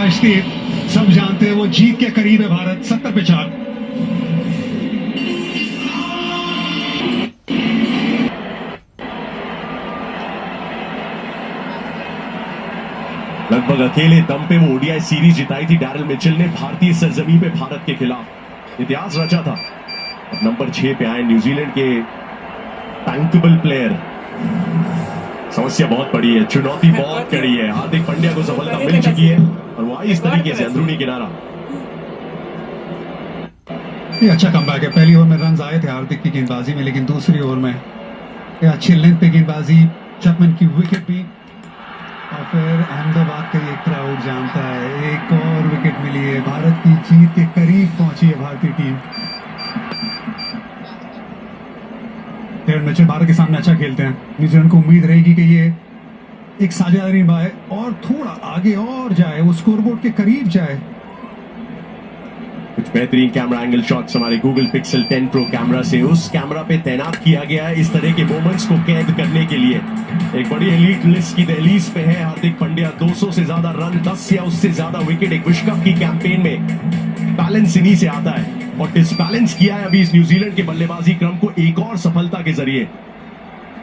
तलाश थी, सब जानते हैं वो जीत के करीब है भारत। 70 पे 4। लगभग अकेले दम पे वो ओडीआई सीरीज जिताई थी डैरिल मिचेल ने भारतीय सरजमी पे भारत के खिलाफ। इतिहास रचा था। अब नंबर 6 पे आए न्यूजीलैंड के टैंकेबल प्लेयर। समस्या बहुत बड़ी है, चुनौती बहुत कड़ी है। हार्दिक पांड्या को सफलता मिल चुकी है और वो आई इस तरीके से अंदरूनी किनारा। ये अच्छा कमबैक है। पहली ओवर में रन आए थे हार्दिक की गेंदबाजी में, लेकिन दूसरी ओवर में अच्छी लेंथ पे गेंदबाजी, चैपमैन की विकेट भी, और फिर अहमदाबाद का ये क्राउड जानता है। एक और विकेट मिली है, भारत की जीत के करीब पहुंची है भारतीय टीम। डेविड मिचेल भारत के सामने अच्छा खेलते हैं। न्यूजीलैंड को उम्मीद रहेगी कि ये एक साझेदारी निभाए और थोड़ा आगे और जाए, वो स्कोरबोर्ड के करीब जाए। कुछ बेहतरीन कैमरा एंगल शॉट्स हमारे गूगल पिक्सल 10 प्रो कैमरा से उस कैमरा पे तैनात किया गया है इस तरह के मोमेंट्स को कैद करने के लिए। एक बड़ी एलीट लिस्ट की दहलीज पे है हार्दिक पांड्या। 200 से ज्यादा रन, 10 या उससे ज्यादा विकेट एक विश्व कप की कैंपेन में। बैलेंस इन्हीं से आता है और डिसबैलेंस किया है अभी इस न्यूजीलैंड के बल्लेबाजी क्रम को एक और सफलता के जरिए।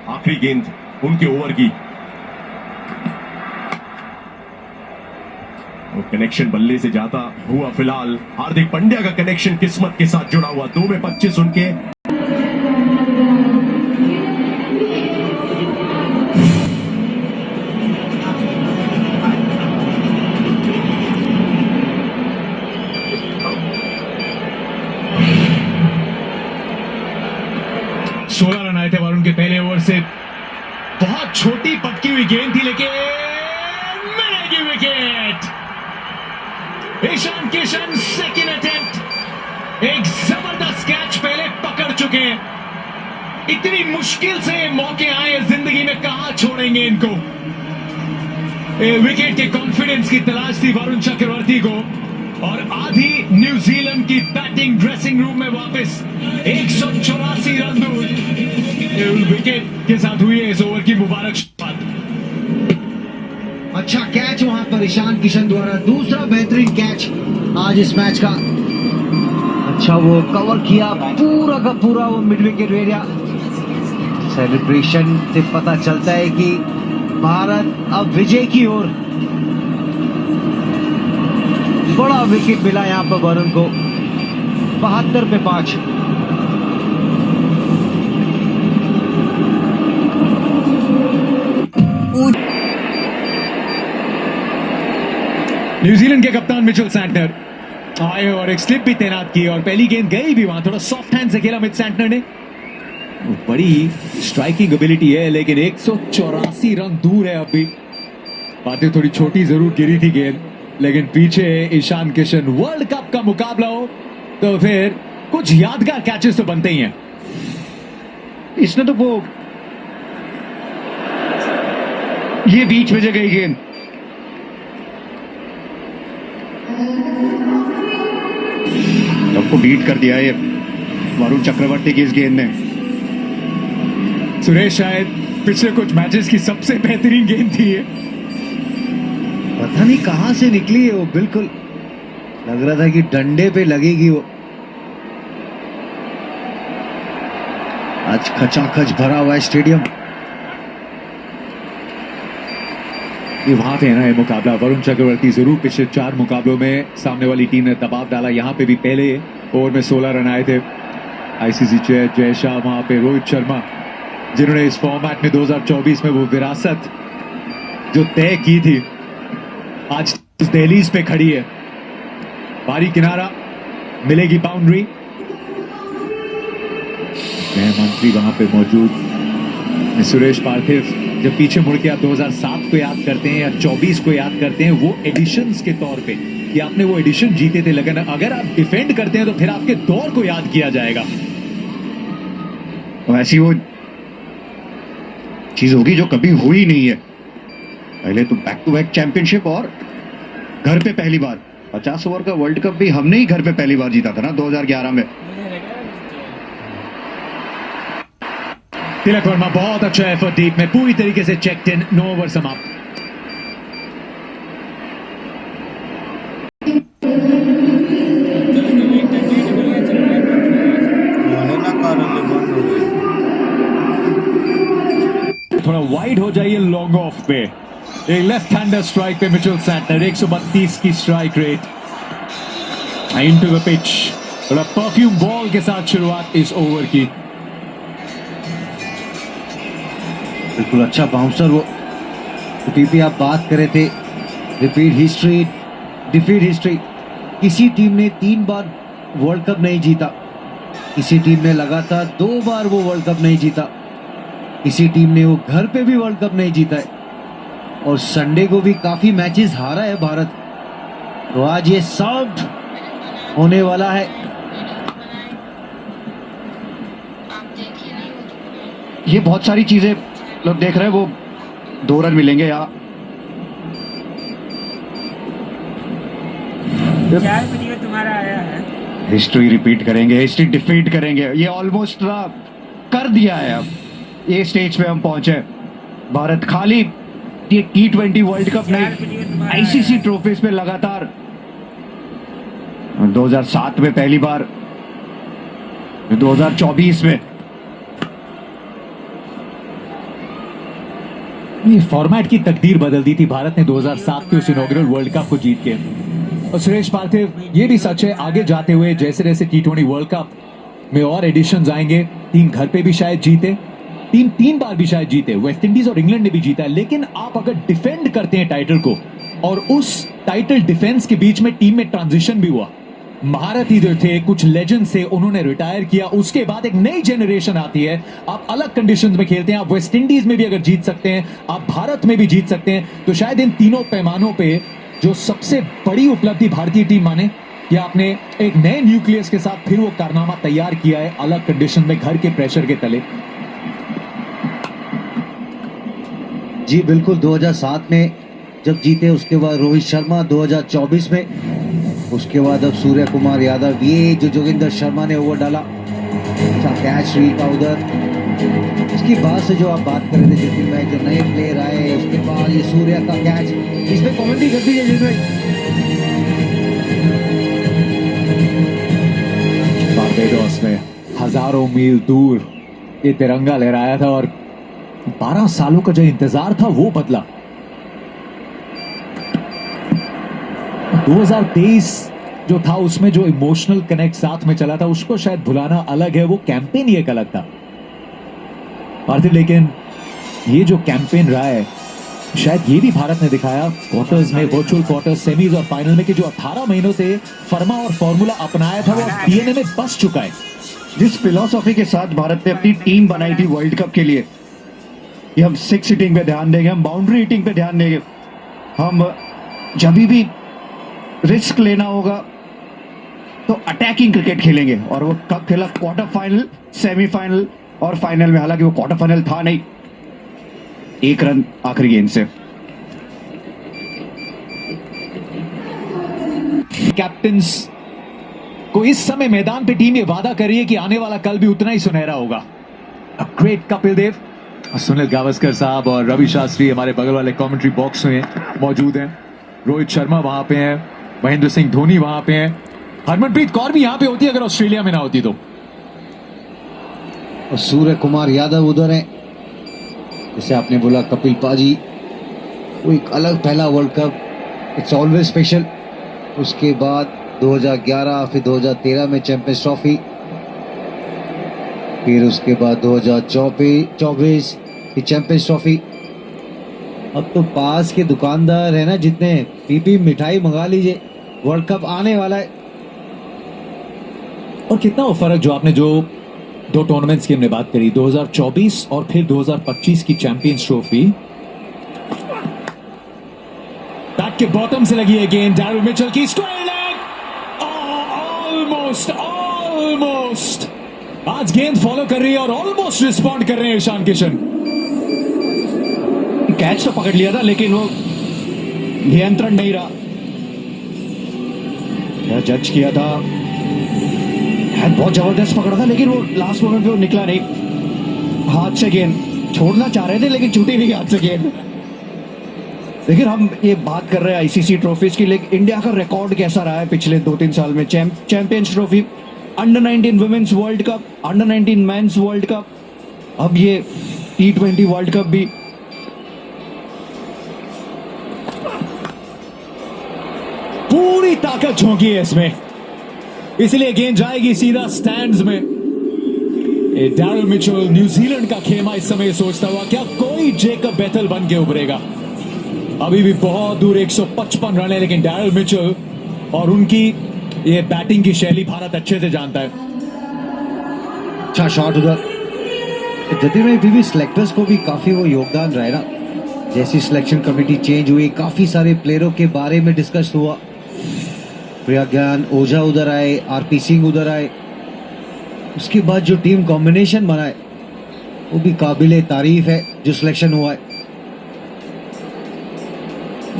आखिरी गेंद उनके ओवर की, कनेक्शन बल्ले से जाता हुआ फिलहाल हार्दिक पांड्या का कनेक्शन किस्मत के साथ जुड़ा हुआ। 2 में 25 उनके। सोलह रन आए थे वरुण के पहले ओवर से। बहुत छोटी पटकी हुई गेंद थी, लेकिन मिलेगी wicket. Ishan Kishan second attempt. एक जबरदस्त कैच पहले पकड़ चुके हैं। इतनी मुश्किल से मौके आए जिंदगी में, कहां छोड़ेंगे इनको। विकेट के कॉन्फिडेंस की तलाश थी वरुण चक्रवर्ती को, और आधी न्यूजीलैंड की बैटिंग ड्रेसिंग रूम में वापस 184 रन दूर विकेट के साथ हुई है इस ओवर की मुबारक शुरुआत। अच्छा कैच वहां पर ईशान किशन द्वारा, दूसरा बेहतरीन कैच आज इस मैच का। अच्छा वो कवर किया पूरा का पूरा वो मिड विकेट एरिया। सेलिब्रेशन से पता चलता है कि भारत अब विजय की ओर। बड़ा विकेट मिला यहां पर वरुण को, 72 पे 5। न्यूजीलैंड के कप्तान मिचेल सैंटनर आए और एक स्लिप भी तैनात की, और पहली गेंद गई भी वहां। थोड़ा सॉफ्ट हैंड से खेला मिचेल सैंटनर ने। बड़ी स्ट्राइकिंग एबिलिटी है, लेकिन 184 रन दूर है अभी। बातें थोड़ी छोटी जरूर गिरी थी गेंद, लेकिन पीछे ईशान किशन। वर्ल्ड कप का मुकाबला हो तो फिर कुछ यादगार कैचेस तो बनते ही हैं। इसने तो वो ये बीच में गई गेंद, सबको बीट कर दिया ये वरुण चक्रवर्ती की इस गेंद ने। सुरेश, शायद पिछले कुछ मैचेस की सबसे बेहतरीन गेंद थी ये। पता नहीं कहां से निकली है वो, बिल्कुल लग रहा था कि डंडे पे लगेगी वो। आज खचाखच भरा हुआ है स्टेडियम। ये वहां पे है ना ये मुकाबला। वरुण चक्रवर्ती जरूर पिछले 4 मुकाबलों में सामने वाली टीम ने दबाव डाला। यहाँ पे भी पहले ओवर में 16 रन आए थे। आईसीसी जय शाह, वहां पे रोहित शर्मा, जिन्होंने इस फॉर्मेट में 2024 में वो विरासत जो तय की थी, आज इस दहलीज पे खड़ी है। भारी किनारा, मिलेगी बाउंड्री। गृह मंत्री वहां पे मौजूद। सुरेश पार्थिव, जब पीछे मुड़ के आप 2007 को याद करते हैं या 24 को याद करते हैं, वो एडिशंस के तौर पे कि आपने वो एडिशन जीते थे, लेकिन अगर आप डिफेंड करते हैं तो फिर आपके दौर को याद किया जाएगा। ऐसी वो चीज होगी जो कभी हुई नहीं है। पहले तो बैक टू बैक चैंपियनशिप और घर पे पहली बार। 50 ओवर का वर्ल्ड कप भी हमने ही घर पे पहली बार जीता था ना 2011 में। तिलक वर्मा बहुत अच्छा एफर्ट डीप में, पूरी तरीके से चेक्ड इन। 9 ओवर समाप्त। वाइड हो जाइए लॉन्ग ऑफ पे। एक लेफ्ट हैंडर स्ट्राइक पे मिचेल सैंटनर, 132 की strike rate. Into the pitch, बड़ा परफ्यूम बॉल के साथ शुरुआत इस ओवर की। बिल्कुल अच्छा बाउंसर वो। टीपी आप बात कर रहे थे, रिपीट हिस्ट्री, डिफीट हिस्ट्री। किसी टीम ने 3 बार वर्ल्ड कप नहीं जीता, किसी टीम ने लगातार 2 बार वो वर्ल्ड कप नहीं जीता, किसी टीम ने वो घर पे भी वर्ल्ड कप नहीं जीता है, और संडे को भी काफी मैचेस हारा है भारत। तो आज ये सब होने वाला है। ये बहुत सारी चीजें लोग देख रहे हैं, वो 2 रन मिलेंगे यहाँ। 4 वीडियो तुम्हारा आया है। हिस्ट्री रिपीट करेंगे, हिस्ट्री डिफीट करेंगे, ये ऑलमोस्ट कर दिया है। अब ये स्टेज पे हम पहुंचे। भारत खाली ये T20 वर्ल्ड कप नहीं, आईसीसी ट्रॉफीज पे लगातार 2007 में पहली बार, 2024 में। ये फॉर्मेट की तकदीर बदल दी थी भारत ने 2007 के उस इनॉग्रल वर्ल्ड कप को जीत के। और सुरेश पार्थिव, ये भी सच है, आगे जाते हुए जैसे जैसे T20 वर्ल्ड कप में और एडिशंस आएंगे, टीम घर पे भी शायद जीते, टीम 3 बार भी शायद जीते, वेस्ट इंडीज और इंग्लैंड ने भी जीता है। लेकिन आप अगर डिफेंड करते हैं टाइटल को, और उस टाइटल डिफेंस के बीच में टीम में ट्रांजिशन भी हुआ, महारथी जो थे, कुछ लेजेंड्स थे, उन्होंने रिटायर किया, उसके बाद एक नई जनरेशन आती है, आप अलग कंडीशंस में खेलते हैं। आप वेस्ट इंडीज में भी अगर जीत सकते हैं, आप भारत में भी जीत सकते हैं। तो शायद इन तीनों पैमानों पे जो सबसे बड़ी उपलब्धि भारतीय टीम माने कि आपने एक नए न्यूक्लियस के साथ फिर वो कारनामा तैयार किया है, अलग कंडीशन में, घर के प्रेशर के तले। जी बिल्कुल, 2007 में जब जीते, उसके बाद रोहित शर्मा 2024 में, उसके बाद अब सूर्य कुमार यादव, ये जो जोगिंदर शर्मा ने ओवर डाला, अच्छा कैच हुई का उधर। इसके बाद से जो आप बात कर रहे थे जितिन भाई, जो नए प्लेयर आए, उसके बाद ये सूर्य का कैच, इसमें कमेंट्री कर दीजिए जितिन भाई। बारबेडोस में हजारों मील दूर ये तिरंगा लहराया था, और 12 सालों का जो इंतजार था वो बदला। 2023 जो था, उसमें जो इमोशनल कनेक्ट साथ में चला था, उसको शायद भुलाना अलग है, वो कैंपेन ही एक अलग था पार्थिव। लेकिन ये जो कैंपेन रहा है, शायद ये भी भारत ने दिखाया क्वार्टर्स में, वर्चुअल क्वार्टर्स, सेमीज और फाइनल में, कि जो 18 महीनों से फर्मा और फॉर्मूला अपनाया था वो डीएनए में बस चुका है। जिस फिलॉसफी के साथ भारत ने अपनी टीम बनाई थी वर्ल्ड कप के लिए, कि हम 6 हिटिंग पे ध्यान देंगे, हम बाउंड्री हिटिंग पे ध्यान देंगे, हम जब भी रिस्क लेना होगा तो अटैकिंग क्रिकेट खेलेंगे। और वो कब खेला? क्वार्टर फाइनल, सेमीफाइनल और फाइनल में। हालांकि वो क्वार्टर फाइनल था नहीं, 1 रन आखिरी गेंद से। कैप्टन्स को इस समय मैदान पे टीम ये वादा कर रही है कि आने वाला कल भी उतना ही सुनहरा होगा। ग्रेट कपिल देव, सुनील गावस्कर साहब और रवि शास्त्री हमारे बगल वाले कमेंट्री बॉक्स में मौजूद हैं। रोहित शर्मा वहां पे हैं, महेंद्र सिंह धोनी वहां पे हैं, हरमनप्रीत कौर भी यहां पे होती अगर ऑस्ट्रेलिया में ना होती तो। और सूर्य कुमार यादव उधर हैं, जैसे आपने बोला कपिल पाजी, वो एक अलग पहला world cup, it's always special. उसके बाद 2011, फिर 2013 में चैंपियंस ट्रॉफी, फिर उसके बाद 2024 की चैंपियंस ट्रॉफी। अब तो पास के दुकानदार है ना, जितने पीपी मिठाई मंगा लीजिए, वर्ल्ड कप आने वाला है। और कितना वो फर्क जो आपने जो 2 टूर्नामेंट्स की हमने बात करी, 2024 और फिर 2025 की चैंपियंस ट्रॉफी। बैट के बॉटम से लगी है गेंद, डैरिल मिचेल की स्क्वायर लेग, ऑलमोस्ट आज गेंद फॉलो कर रही है और ऑलमोस्ट रिस्पॉन्ड कर रहे हैं ईशान किशन। कैच तो पकड़ लिया था, लेकिन वो नियंत्रण नहीं रहा। जज किया था, बहुत जबरदस्त पकड़ा था, लेकिन वो लास्ट मोमेंट पे वो निकला नहीं। हाथ से गेंद छोड़ना चाह रहे थे, लेकिन छूटी नहीं हाथ से गेंद। लेकिन हम ये बात कर रहे हैं आईसीसी ट्रॉफीज की, लेकिन इंडिया का रिकॉर्ड कैसा रहा है पिछले 2-3 साल में? Champions trophy, under 19 women's world cup, under 19 men's world cup, अब ये T20 वर्ल्ड कप भी। ताकत झोंकी है इसमें, इसलिए गेंद जाएगी सीधा स्टैंड्स में। डैरिल मिचेल न्यूजीलैंड का खेमा इस समय सोचता हुआ क्या कोई जेकब बेथल बन के उभरेगा। अभी भी बहुत दूर 155 रन है, लेकिन डैरिल मिचेल और उनकी ये बैटिंग की शैली भारत अच्छे से जानता है। अच्छा शॉट उधर। जतिन भाई पीवी सिलेक्टर्स को भी काफी वो योगदान रहा है ना, जैसी सिलेक्शन कमेटी चेंज हुई काफी सारे प्लेयरों के बारे में डिस्कस हुआ। प्रज्ञान ओझा उधर आए, आरपी सिंह उधर आए, उसके बाद जो टीम कॉम्बिनेशन बना है वो भी काबिले तारीफ है जो सिलेक्शन हुआ है।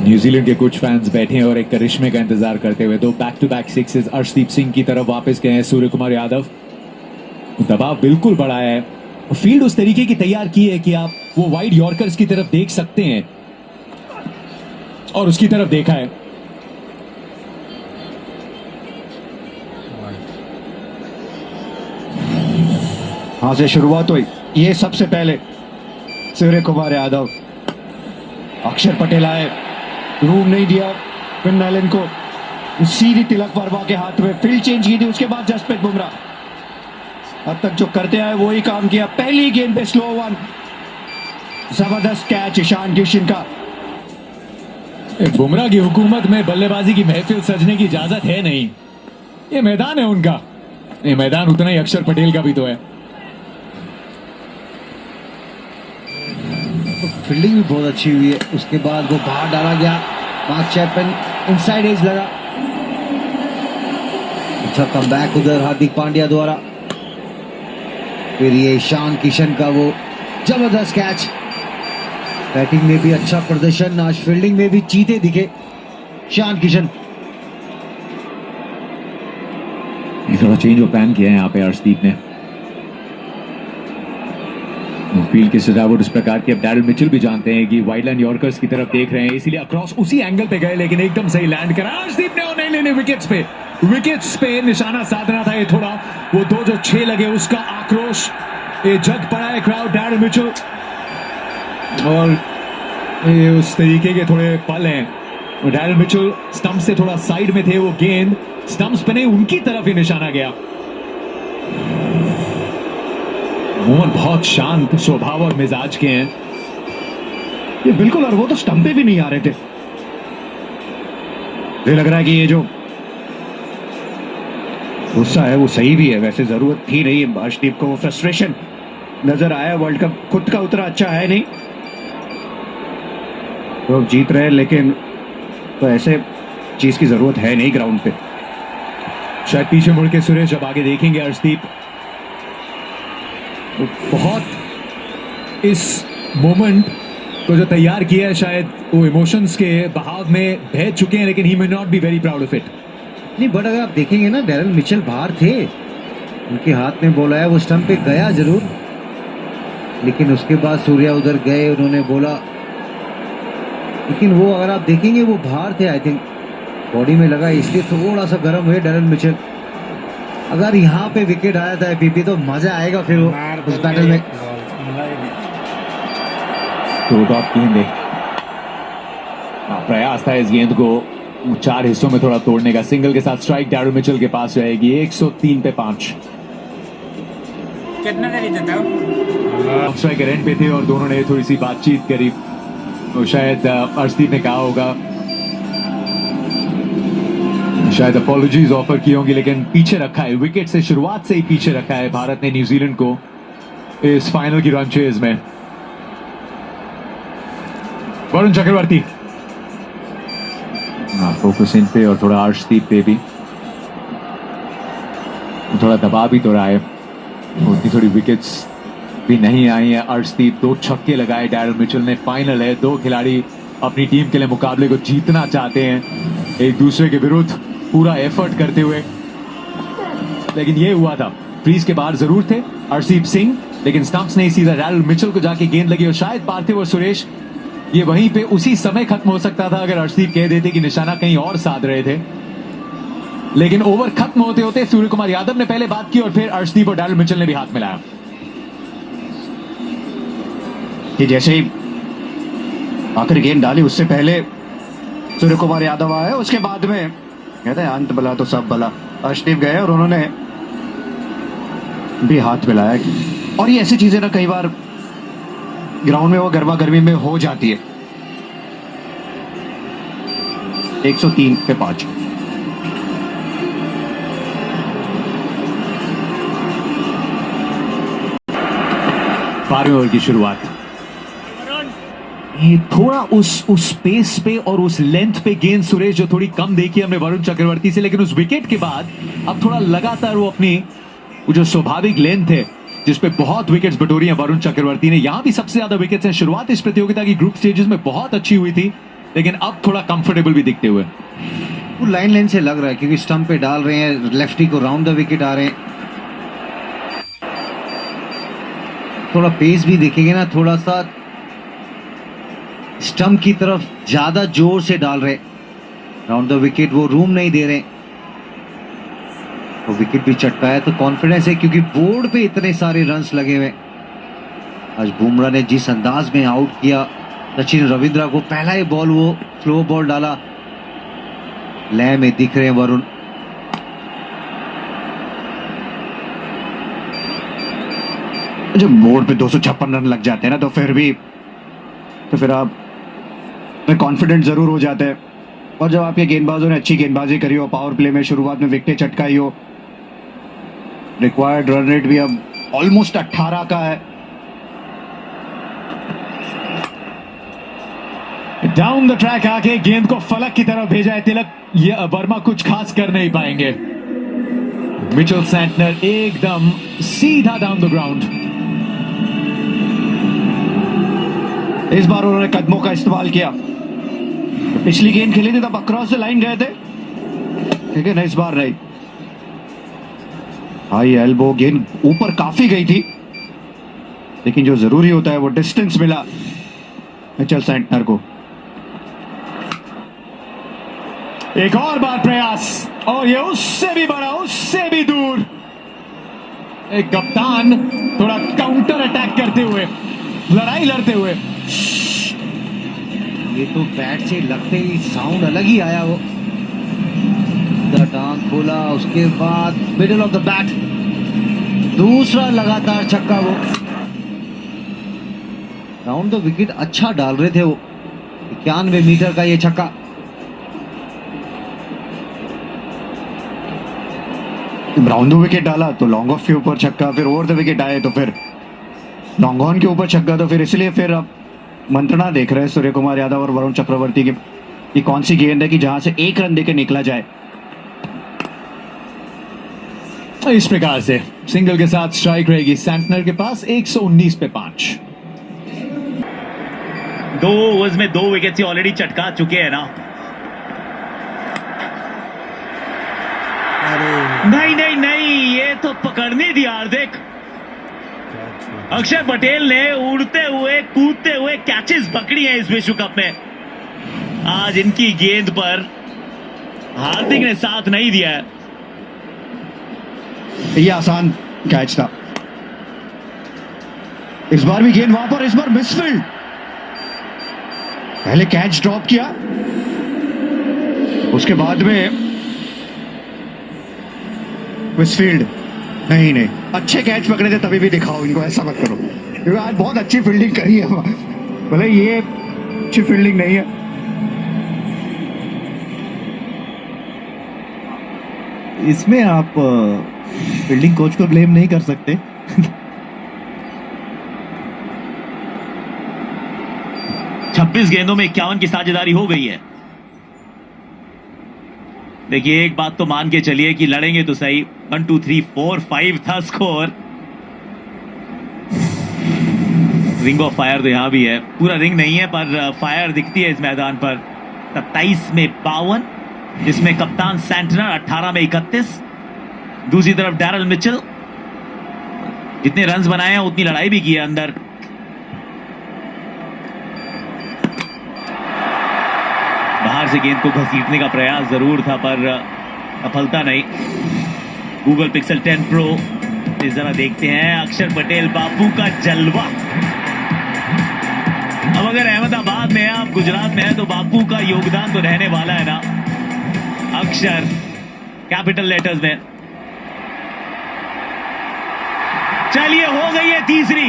न्यूजीलैंड के कुछ फैंस बैठे हैं और एक करिश्मे का इंतजार करते हुए। दो back to back sixes Arshdeep Singh की तरफ वापस गए हैं सूर्य कुमार यादव। दबाव बिल्कुल बढ़ाया है, फील्ड उस तरीके की तैयार की है कि आप वो वाइड यॉर्कर्स की तरफ देख सकते हैं और उसकी तरफ देखा है। वहां से शुरुआत हुई, ये सबसे पहले सूर्य कुमार यादव, अक्षर पटेल आए, रूम नहीं दिया फिन एलन को, सीधी तिलक वर्मा के हाथ में फील्ड चेंज की थी। उसके बाद जसप्रीत बुमराह अब तक जो करते आए वही काम किया। पहली गेंद पे स्लो वन, जबरदस्त कैच ईशान किशन का। बुमराह की हुकूमत में बल्लेबाजी की महफिल सजने की इजाजत है नहीं, ये मैदान है उनका, ये मैदान उतना ही अक्षर पटेल का भी तो है। फील्डिंग भी बहुत अच्छी हुई है, उसके बाद वो बाहर डाला गया, मार्क चैपमैन इनसाइड एज लगा। अच्छा कमबैक उधर हार्दिक पांड्या द्वारा, फिर ये ईशान किशन का वो जबरदस्त कैच। बैटिंग में भी अच्छा प्रदर्शन, आज फील्डिंग में भी चीते दिखे ईशान किशन। थोड़ा चेंज ऑफ प्लान किया है यहाँ पे अर्शदीप ने। फील्ड की सजावट इस प्रकार की, अब डैरिल मिचेल भी जानते हैं कि वाइड लाइन यॉर्कर्स की तरफ देख रहे हैं, इसीलिए अक्रॉस उसी एंगल पे गए, लेकिन एकदम सही लैंड करा अर्शदीप ने। और नहीं लेने विकेट्स पे निशाना साधना था ये थोड़ा, वो दो जो 6 लगे उसका आक्रोश, ये जग पड़ा है क्राउड डैरिल मिचेल। और ये उस तरीके के थोड़े पल हैं, डैरिल मिचेल स्टंप से थोड़ा साइड में थे, वो गेंद स्टंप्स पे नहीं उनकी तरफ ही निशाना गया। मोहन बहुत शांत स्वभाव और मिजाज के हैं ये बिल्कुल, और वो तो स्टंप पे भी नहीं आ रहे थे। मुझे लग रहा है कि ये जो गुस्सा है वो सही भी है, वैसे जरूरत थी नहीं अर्शदीप को, वो फ्रस्ट्रेशन नजर आया। वर्ल्ड कप खुद का उतना अच्छा है नहीं, तो अब जीत रहे हैं, लेकिन तो ऐसे चीज की जरूरत है नहीं ग्राउंड पे। शायद पीछे मुड़ के सुरेश अब आगे देखेंगे अर्शदीप, बहुत इस मोमेंट को जो तैयार किया है शायद वो इमोशंस के बहाव में बह चुके हैं, लेकिन he may not be very proud of it. नहीं बट अगर आप देखेंगे ना, डैरिल मिचेल बाहर थे, उनके हाथ में बोला है, वो स्टंप पे गया जरूर, लेकिन उसके बाद सूर्या उधर गए, उन्होंने बोला, लेकिन वो अगर आप देखेंगे वो बाहर थे, आई थिंक बॉडी में लगा, इसलिए थोड़ा सा गर्म हुए डैरिल मिचेल। अगर यहाँ पे विकेट आया था पीपी तो मजा आएगा फिर वो उस बैटल में। तो टॉप गेंद है, प्रयास था इस गेंद को 4 हिस्सों में थोड़ा तोड़ने का। सिंगल के साथ स्ट्राइक डैरिल मिचेल के पास रहेगी, 103 पे 5। कितना देरी था स्ट्राइकर एंड पे थे और दोनों ने थोड़ी सी बातचीत करी, तो शायद अर्शदीप ने कहा होगा, शायद अपॉलॉजीज ऑफर की होंगी, लेकिन पीछे रखा है, विकेट से शुरुआत से ही पीछे रखा है भारत ने न्यूजीलैंड को इस फाइनल की रन चेज में। वरुण चक्रवर्ती फोकस इन पे और थोड़ा अर्शदीप पे भी थोड़ा दबाव भी तो रहा है, उतनी थोड़ी विकेट्स भी नहीं आई है। अर्शदीप 2 छक्के लगाए डैरिल मिचेल ने। फाइनल है, 2 खिलाड़ी अपनी टीम के लिए मुकाबले को जीतना चाहते हैं, एक दूसरे के विरुद्ध पूरा एफर्ट करते हुए, लेकिन ये हुआ था, क्रीज के बाहर जरूर थे अर्शदीप सिंह, लेकिन स्टंप्स नहीं, सीधा डैरिल मिचेल को जाके गेंद लगी और शायद पार्थिव और सुरेश ये वहीं पे उसी समय खत्म हो सकता था अगर अर्शदीप कह देते कि निशाना कहीं और साध रहे थे, लेकिन ओवर खत्म होते होते सूर्य कुमार यादव ने पहले बात की और फिर अर्शदीप और डैरिल मिचेल ने भी हाथ मिलाया। कि जैसे ही आखिरी गेंद डाली उससे पहले सूर्य कुमार यादव आए, उसके बाद में कहते हैं अंत भला तो सब भला। अर्शदीप गए और उन्होंने भी हाथ मिलाया। और ये ऐसी चीजें ना कई बार ग्राउंड में वो गर्मा गर्मी में हो जाती है। 103 पे 5। बारहवें ओवर की शुरुआत। ये थोड़ा उस पेस पे और उस लेंथ पे गेंद सुरेश जो थोड़ी कम देखी हमने वरुण चक्रवर्ती से, लेकिन उस विकेट के बाद अब थोड़ा लगातार वो अपनी वो जो स्वाभाविक लेंथ है जिसपे बहुत विकेट्स बटोरी हैं वरुण चक्रवर्ती ने। यहां भी सबसे ज्यादा विकेट्स हैं। शुरुआत इस प्रतियोगिता की ग्रुप स्टेजेस में बहुत अच्छी हुई थी, लेकिन अब थोड़ा कंफर्टेबल भी दिखते हुए। वो लाइन लेन से लग रहा है क्योंकि स्टंप पे डाल रहे हैं, लेफ्टी को राउंड द विकेट आ रहे हैं। थोड़ा पेस भी देखेंगे ना, थोड़ा सा स्टंप की तरफ ज्यादा जोर से डाल रहे, राउंड द विकेट वो रूम नहीं दे रहे। वो विकेट भी चटकाया तो कॉन्फिडेंस है क्योंकि बोर्ड पे इतने सारे रन्स लगे हुए। आज बुमराह ने जिस अंदाज में आउट किया सचिन रविंद्र को, पहला ही बॉल वो स्लो बॉल डाला। लय में दिख रहे हैं वरुण। जब बोर्ड पे 256 रन लग जाते हैं ना तो फिर आप कॉन्फिडेंट जरूर हो जाते हैं। और जब आपके गेंदबाजों ने अच्छी गेंदबाजी करी हो, पावर प्ले में शुरुआत में विकेट चटकाई हो, रिक्वायर्ड रन रेट भी अब ऑलमोस्ट 18 का है। डाउन द ट्रैक आके गेंद को फलक की तरफ भेजा है तिलक। ये वर्मा कुछ खास कर नहीं पाएंगे। मिचेल सैंटनर एकदम सीधा डाउन द ग्राउंड। इस बार उन्होंने कदमों का इस्तेमाल किया। पिछली गेंद खेली थी तब अक्रॉस द लाइन गए थे, ठीक है ना, इस बार नहीं। हाई एल्बो गेंद ऊपर काफी गई थी, लेकिन जो जरूरी होता है वो डिस्टेंस मिला मिचेल सैंटनर को। एक और बार प्रयास और ये उससे भी बड़ा, उससे भी दूर। एक कप्तान थोड़ा काउंटर अटैक करते हुए, लड़ाई लड़ते हुए। ये तो बैट से लगते ही साउंड अलग ही आया। वो टांग खोला, उसके बाद मिडिल ऑफ द बैट दूसरा लगातार छक्का। वो राउंड द विकेट अच्छा डाल रहे थे वो। 91 मीटर का ये छक्का। राउंड द विकेट डाला तो लॉन्ग ऑफ के ऊपर छक्का, फिर ओवर द विकेट आए तो फिर लॉन्ग ऑन के ऊपर छक्का। तो फिर इसलिए फिर अब मंत्रणा देख रहे हैं सूर्य कुमार यादव और वरुण चक्रवर्ती की कि कौन सी गेंद है कि जहां से एक रन देकर निकला जाए। इस प्रकार से सिंगल के साथ स्ट्राइक रहेगी सैंटनर के पास। 119 पे 5। 2 ओवर्स में 2 विकेट से ऑलरेडी चटका चुके हैं ना। नहीं नहीं नहीं, ये तो पकड़ने दी हार्दिक। अक्षर पटेल ने उड़ते हुए कूदते हुए कैचेस पकड़ी हैं इस विश्व कप में। आज इनकी गेंद पर हार्दिक ने साथ नहीं दिया है। ये आसान कैच था। इस बार भी गेंद वहां पर, इस बार मिसफील्ड। पहले कैच ड्रॉप किया, उसके बाद में मिसफील्ड। नहीं नहीं, अच्छे कैच पकड़े थे तभी भी दिखाओ इनको, ऐसा मत करो क्योंकि आज बहुत अच्छी फील्डिंग करी है। भले ये अच्छी फील्डिंग नहीं है। इसमें आप फील्डिंग कोच को ब्लेम नहीं कर सकते। 26 गेंदों में 51 की साझेदारी हो गई है। देखिए एक बात तो मान के चलिए कि लड़ेंगे तो सही। 1 2 3 4 5 था स्कोर। रिंग ऑफ फायर तो यहां भी है, पूरा रिंग नहीं है पर फायर दिखती है इस मैदान पर। 27 में 52, जिसमें कप्तान सैंटनर 18 में 31। दूसरी तरफ डैरल मिचेल जितने रन्स बनाए हैं उतनी लड़ाई भी की है अंदर। बाहर से गेंद को घसीटने का प्रयास जरूर था पर सफलता नहीं। गूगल पिक्सल 10 प्रो इस जरा देखते हैं अक्षर पटेल बापू का जलवा। अब अगर अहमदाबाद में है, आप गुजरात में है, तो बापू का योगदान तो रहने वाला है ना। अक्षर कैपिटल लेटर्स में। चलिए हो गई है तीसरी।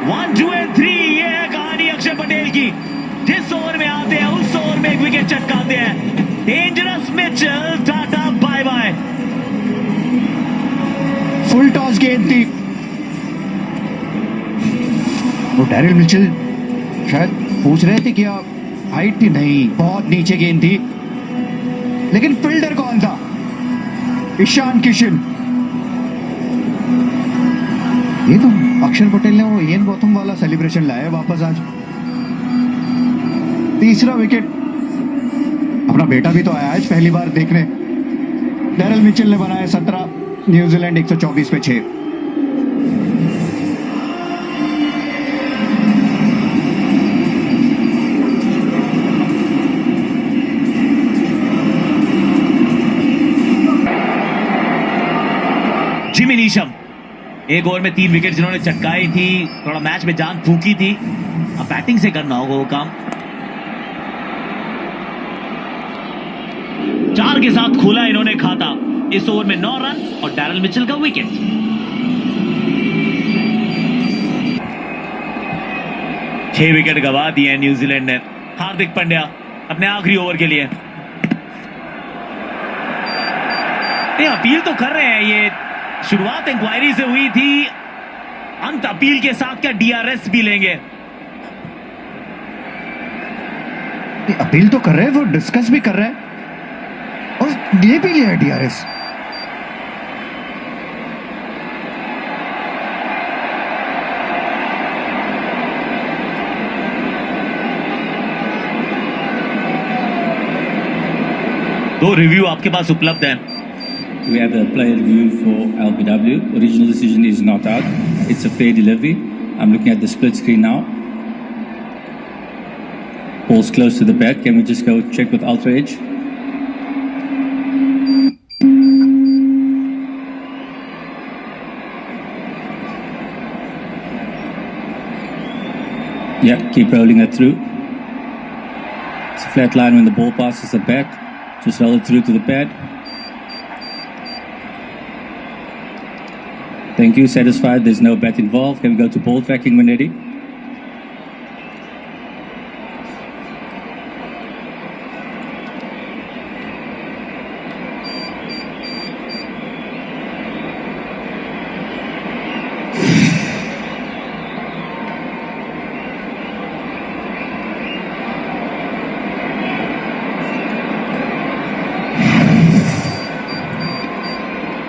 1, 2 and 3 ये है कहानी अक्षर पटेल की। जिस ओवर में आते हैं उस ओवर में एक विकेट चटकाते हैं। Dangerous Mitchell, tata bye bye. Full toss गेंद थी, वो डैरिल मिचेल शायद पूछ रहे थे क्या हाइट थी, नहीं बहुत नीचे गेंद थी, लेकिन फील्डर कौन था? ईशान किशन। ये तो अक्षर पटेल ने वो इयन गौतम वाला सेलिब्रेशन लाया वापस आज। तीसरा विकेट। अपना बेटा भी तो आया आज पहली बार देखने। डैरिल मिचेल ने बनाया 17, न्यूजीलैंड 124 पे 6। जिमी नीशम एक ओवर में 3 विकेट जिन्होंने चटकाई थी, थोड़ा मैच में जान फूकी थी। अब बैटिंग से करना होगा वो काम। 4 के साथ खोला इन्होंने खाता। इस ओवर में 9 रन और डैरिल मिचेल का विकेट। छह विकेट गवा दिए हैं न्यूजीलैंड ने। हार्दिक पांड्या अपने आखिरी ओवर के लिए ये अपील तो कर रहे हैं। ये शुरुआत इंक्वायरी से हुई थी, अंत अपील के साथ क्या डीआरएस भी लेंगे? अपील तो कर रहे हैं, वो डिस्कस भी कर रहे हैं और ये भी लिया है डीआरएस। दो रिव्यू आपके पास उपलब्ध हैं। We have a player review for LBW. Original decision is not out. It's a fair delivery. I'm looking at the split screen now. Ball's close to the bat. Can we just go check with Ultra Edge? Yeah, keep rolling it through. It's a flat line when the ball passes the bat. Just roll it through to the pad. Thank you. Satisfied? There's no bat involved. Can we go to ball tracking when ready?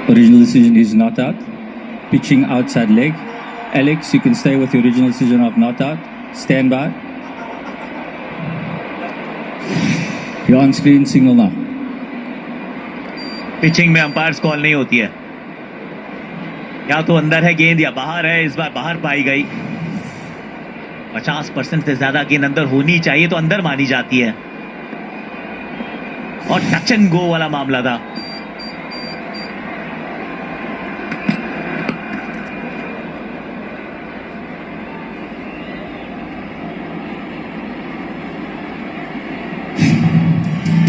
Original decision is not out. Pitching outside leg. Alex, you can stay with your original decision of not out. Stand by. You're on screen, signal now. Pitching में umpires call नहीं होती है। या तो अंदर है गेंद या बाहर है। इस बार बाहर पाई गई। 50% से ज्यादा गेंद अंदर होनी चाहिए तो अंदर मानी जाती है। और टच एंड गो वाला मामला था।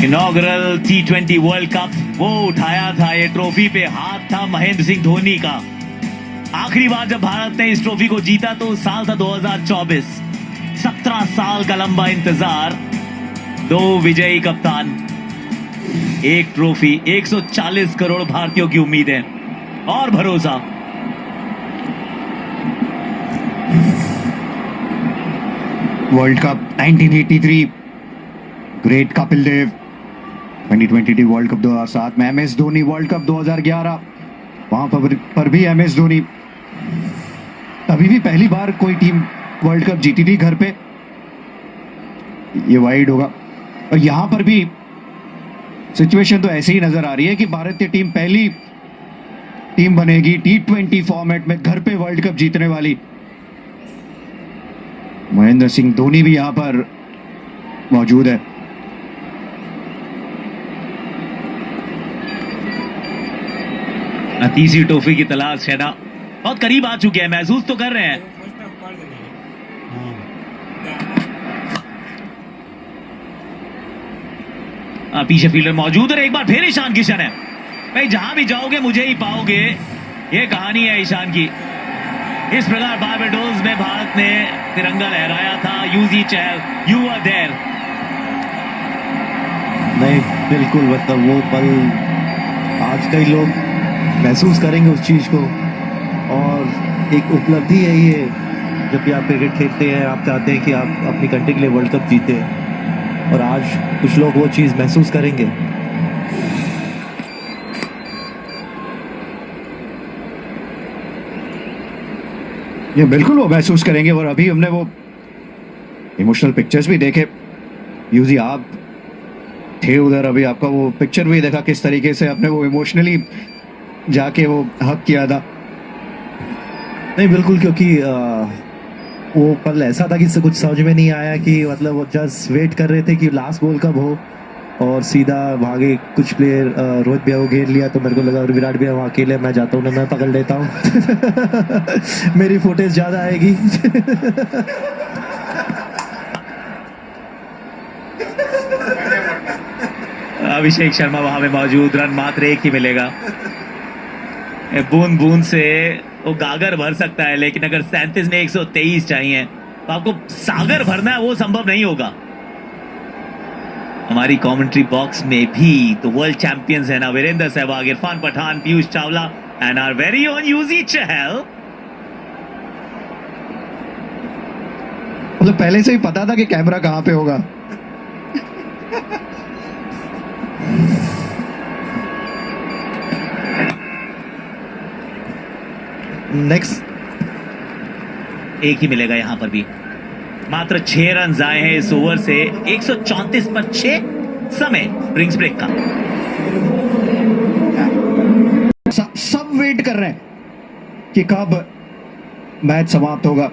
इनॉग्रल T20 वर्ल्ड कप, वो उठाया था ये ट्रॉफी पे हाथ था महेंद्र सिंह धोनी का। आखिरी बार जब भारत ने इस ट्रॉफी को जीता तो साल था 2024। 17 साल का लंबा इंतजार, 2 विजयी कप्तान, 1 ट्रॉफी, 140 करोड़ भारतीयों की उम्मीदें और भरोसा। World cup 1983, great Kapil Dev. 2022 world cup 2007 में एमएस धोनी। वर्ल्ड कप 2011 वहां पर भी एमएस धोनी। तभी भी पहली बार कोई टीम वर्ल्ड कप जीती थी घर पे। ये वाइड होगा। और यहां पर भी सिचुएशन तो ऐसे ही नजर आ रही है कि भारतीय टीम पहली टीम बनेगी T20 फॉर्मेट में घर पे वर्ल्ड कप जीतने वाली। महेंद्र सिंह धोनी भी यहां पर मौजूद है। तीसरी ट्रॉफी की तलाश है ना, बहुत करीब आ चुके हैं, महसूस तो कर रहे हैं। पीछे फील्डर मौजूद और एक बार फिर ईशान किशन है। भाई जहां भी जाओगे मुझे ही पाओगे, ये कहानी है ईशान की। इस प्रकार बारबाडोस में भारत ने तिरंगा लहराया था। Yuzi Chahal, you are there. नहीं, बिल्कुल, मतलब वो पल आज कई लोग महसूस करेंगे उस चीज़ को, और एक उपलब्धि है ये। जब भी आप क्रिकेट खेलते हैं आप चाहते हैं कि आप अपनी कंट्री के लिए वर्ल्ड कप जीते, और आज कुछ लोग वो चीज़ महसूस करेंगे। ये बिल्कुल वो महसूस करेंगे। और अभी हमने वो इमोशनल पिक्चर्स भी देखे। यूजी आप थे उधर, अभी आपका वो पिक्चर भी देखा किस तरीके से आपने वो इमोशनली जाके वो हक किया था। नहीं, बिल्कुल, क्योंकि वो पल ऐसा था कि कुछ समझ में नहीं आया कि मतलब वो जस्ट वेट कर रहे थे कि लास्ट बॉल कब हो, और सीधा भागे कुछ प्लेयर। रोहित भैया को घेर लिया तो मेरे को लगा विराट भैया वहाँ अकेले, मैं जाता हूँ ना, मैं पकड़ लेता हूँ। मेरी फुटेज ज़्यादा आएगी। अभिषेक शर्मा वहां पे मौजूद, रन मात्र एक ही मिलेगा। बूंद बूंद से वो गागर भर सकता है, लेकिन अगर 37 में 123 चाहिए तो आपको सागर भरना है, वो संभव नहीं होगा। हमारी कमेंट्री बॉक्स में भी तो वर्ल्ड चैंपियंस है ना, Virender Sehwag, Irfan Pathan, Piyush Chawla and our very own Yuzi Chahal. मतलब पहले से ही पता था कि कैमरा कहाँ पे होगा। नेक्स्ट एक ही मिलेगा यहां पर भी। मात्र 6 रन आए हैं इस ओवर से। 134 पर 6 समय ड्रिंक्स ब्रेक का। सब वेट कर रहे हैं कि कब मैच समाप्त होगा,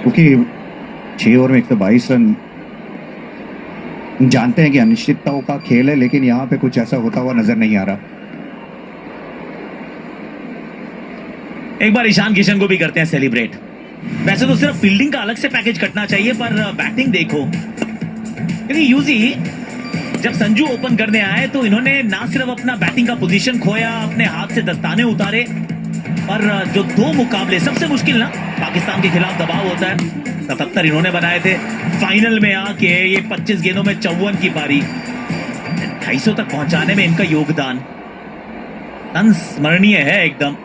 क्योंकि 6 ओवर में 122 रन, जानते हैं कि अनिश्चितताओं का खेल है, लेकिन यहां पे कुछ ऐसा होता हुआ नजर नहीं आ रहा। एक बार ईशान किशन को भी करते हैं सेलिब्रेट। वैसे तो सिर्फ फील्डिंग का अलग से पैकेज कटना चाहिए, पर बैटिंग देखो, क्योंकि यूजी जब संजू ओपन करने आए तो इन्होंने ना सिर्फ अपना बैटिंग का पोजीशन खोया, अपने हाथ से दस्ताने उतारे, और जो 2 मुकाबले सबसे मुश्किल ना पाकिस्तान के खिलाफ दबाव होता है, 77 इन्होंने बनाए थे। फाइनल में आके ये 25 गेंदों में 54 की पारी, 250 तक पहुंचाने में इनका योगदान संस्मरणीय है एकदम।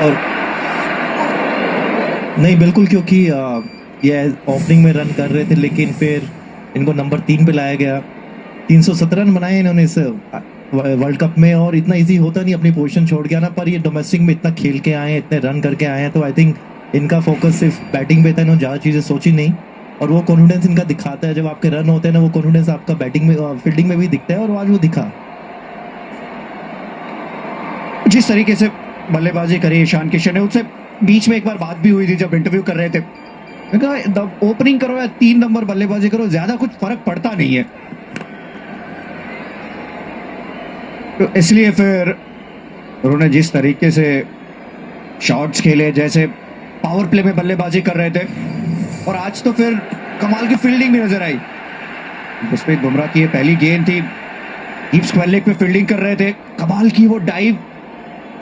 और नहीं, बिल्कुल, क्योंकि ये ओपनिंग में रन कर रहे थे, लेकिन फिर इनको नंबर 3 पे लाया गया। 317 रन बनाए इन्होंने इस वर्ल्ड कप में, और इतना इजी होता नहीं अपनी पोजीशन छोड़ के आना, पर ये डोमेस्टिक में इतना खेल के आए हैं, इतने रन करके आए हैं, तो आई थिंक इनका फोकस सिर्फ बैटिंग पे था। इन्होंने ज़्यादा चीज़ें सोची नहीं, और वो कॉन्फिडेंस इनका दिखाता है। जब आपके रन होते हैं ना, वो कॉन्फिडेंस आपका बैटिंग में, फील्डिंग में भी दिखता है, और आज वो दिखा। जिस तरीके से बल्लेबाजी करी ईशान किशन ने, उससे बीच में एक बार बात भी हुई थी जब इंटरव्यू कर रहे थे। मैंने कहा ओपनिंग करो या 3 नंबर बल्लेबाजी करो, ज्यादा कुछ फर्क पड़ता नहीं है। तो इसलिए फिर उन्होंने जिस तरीके से शॉट्स खेले, जैसे पावर प्ले में बल्लेबाजी कर रहे थे, और आज तो फिर कमाल की फील्डिंग भी नजर आई। जसप्रीत बुमराह की ये पहली गेंद थी, डीप स्क्वायर लेग पे फील्डिंग कर रहे थे, कमाल की वो डाइव,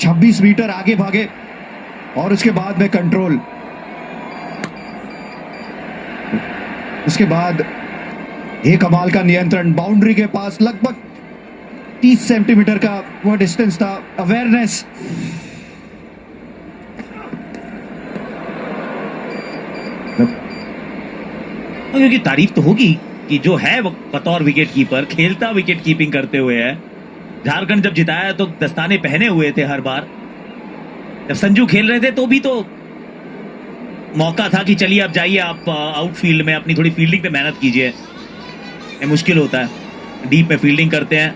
26 मीटर आगे भागे, और उसके बाद में कंट्रोल। उसके बाद ये कमाल का नियंत्रण, बाउंड्री के पास लगभग 30 सेंटीमीटर का वो डिस्टेंस था, अवेयरनेस। क्योंकि तारीफ तो होगी कि जो है वो बतौर विकेट कीपर खेलता विकेट कीपिंग करते हुए है। झारखंड जब जिताया तो दस्ताने पहने हुए थे हर बार। जब संजू खेल रहे थे तो भी तो मौका था कि चलिए अब जाइए आप आउटफील्ड में अपनी थोड़ी फील्डिंग पे मेहनत कीजिए। ये मुश्किल होता है, डीप में फील्डिंग करते हैं।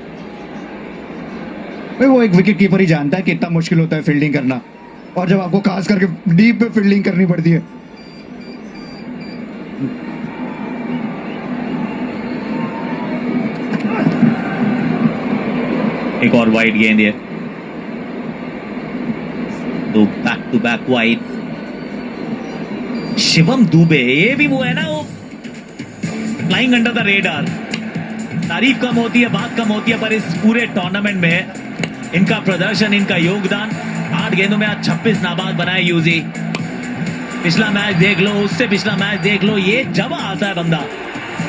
वो एक विकेट कीपर ही जानता है कि इतना मुश्किल होता है फील्डिंग करना, और जब आपको खास करके डीप पे फील्डिंग करनी पड़ती है। एक और वाइड गेंद है, तो back to back wide. Shivam Dube, ये भी वो है ना, वो फ्लाइंग अंडर द रेडार। तारीफ कम होती है, बात कम होती है, पर इस पूरे टूर्नामेंट में इनका प्रदर्शन, इनका योगदान। 8 गेंदों में आज 26 नाबाद बनाए यूजी। पिछला मैच देख लो, उससे पिछला मैच देख लो, ये जब आता है बंदा,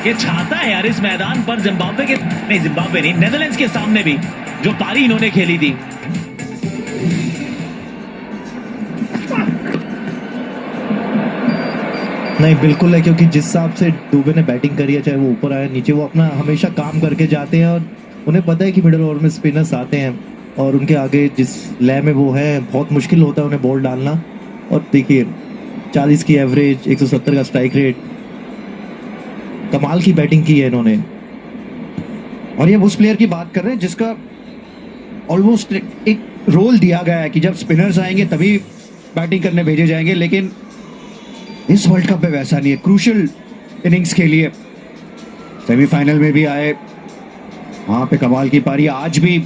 ये छाता है यार इस मैदान पर। जिम्बाब्वे नहीं, नेदरलैंड्स के सामने भी जो पारी इन्होंने खेली थी। नहीं बिल्कुल है, क्योंकि जिस हिसाब से दुबे ने बैटिंग करी है, चाहे वो ऊपर आया नीचे, वो अपना हमेशा काम करके जाते हैं और उन्हें पता है कि मिडिल ओवर में स्पिनर्स आते हैं और उनके आगे जिस लय में वो है, बहुत मुश्किल होता है उन्हें बॉल डालना। और देखिए 40 की एवरेज, 170 का स्ट्राइक रेट, कमाल की बैटिंग की है इन्होंने। और ये उस प्लेयर की बात कर रहे हैं जिसका ऑलमोस्ट एक रोल दिया गया है कि जब स्पिनर्स आएंगे तभी बैटिंग करने भेजे जाएंगे, लेकिन इस वर्ल्ड कप में वैसा नहीं है। क्रूशियल इनिंग्स के लिए सेमीफाइनल में भी आए, वहां पे कमाल की पारी, आज भी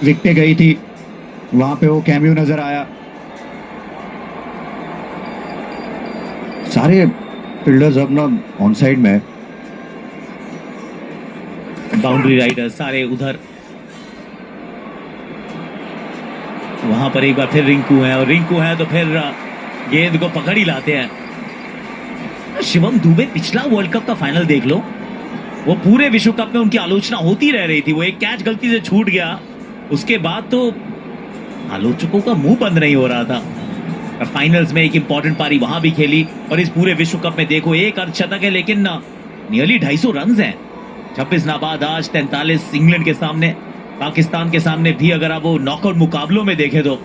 विकेटें गई थी, वहां पे वो कैमियो नजर आया। सारे फील्डर्स अपना ऑन साइड में है। बाउंड्री राइडर्स सारे उधर, वहां पर एक बार फिर रिंकू है, और रिंकू है तो फिर गेंद को पकड़ ही लाते हैं। शिवम दुबे, पिछला वर्ल्ड कप का फाइनल देख लो, वो पूरे विश्व कप में उनकी आलोचना होती रह रही थी। वो एक कैच गलती से छूट गया, उसके बाद तो आलोचकों का मुंह बंद नहीं हो रहा था। और फाइनल्स में एक इंपॉर्टेंट पारी वहां भी खेली, और इस पूरे विश्व कप में देखो, एक अर्धशतक है लेकिन नियरली 250 रन हैं। 26 नाबाद आज, 43 इंग्लैंड के सामने, पाकिस्तान के सामने भी अगर आप वो नॉकआउट मुकाबलों में देखें तो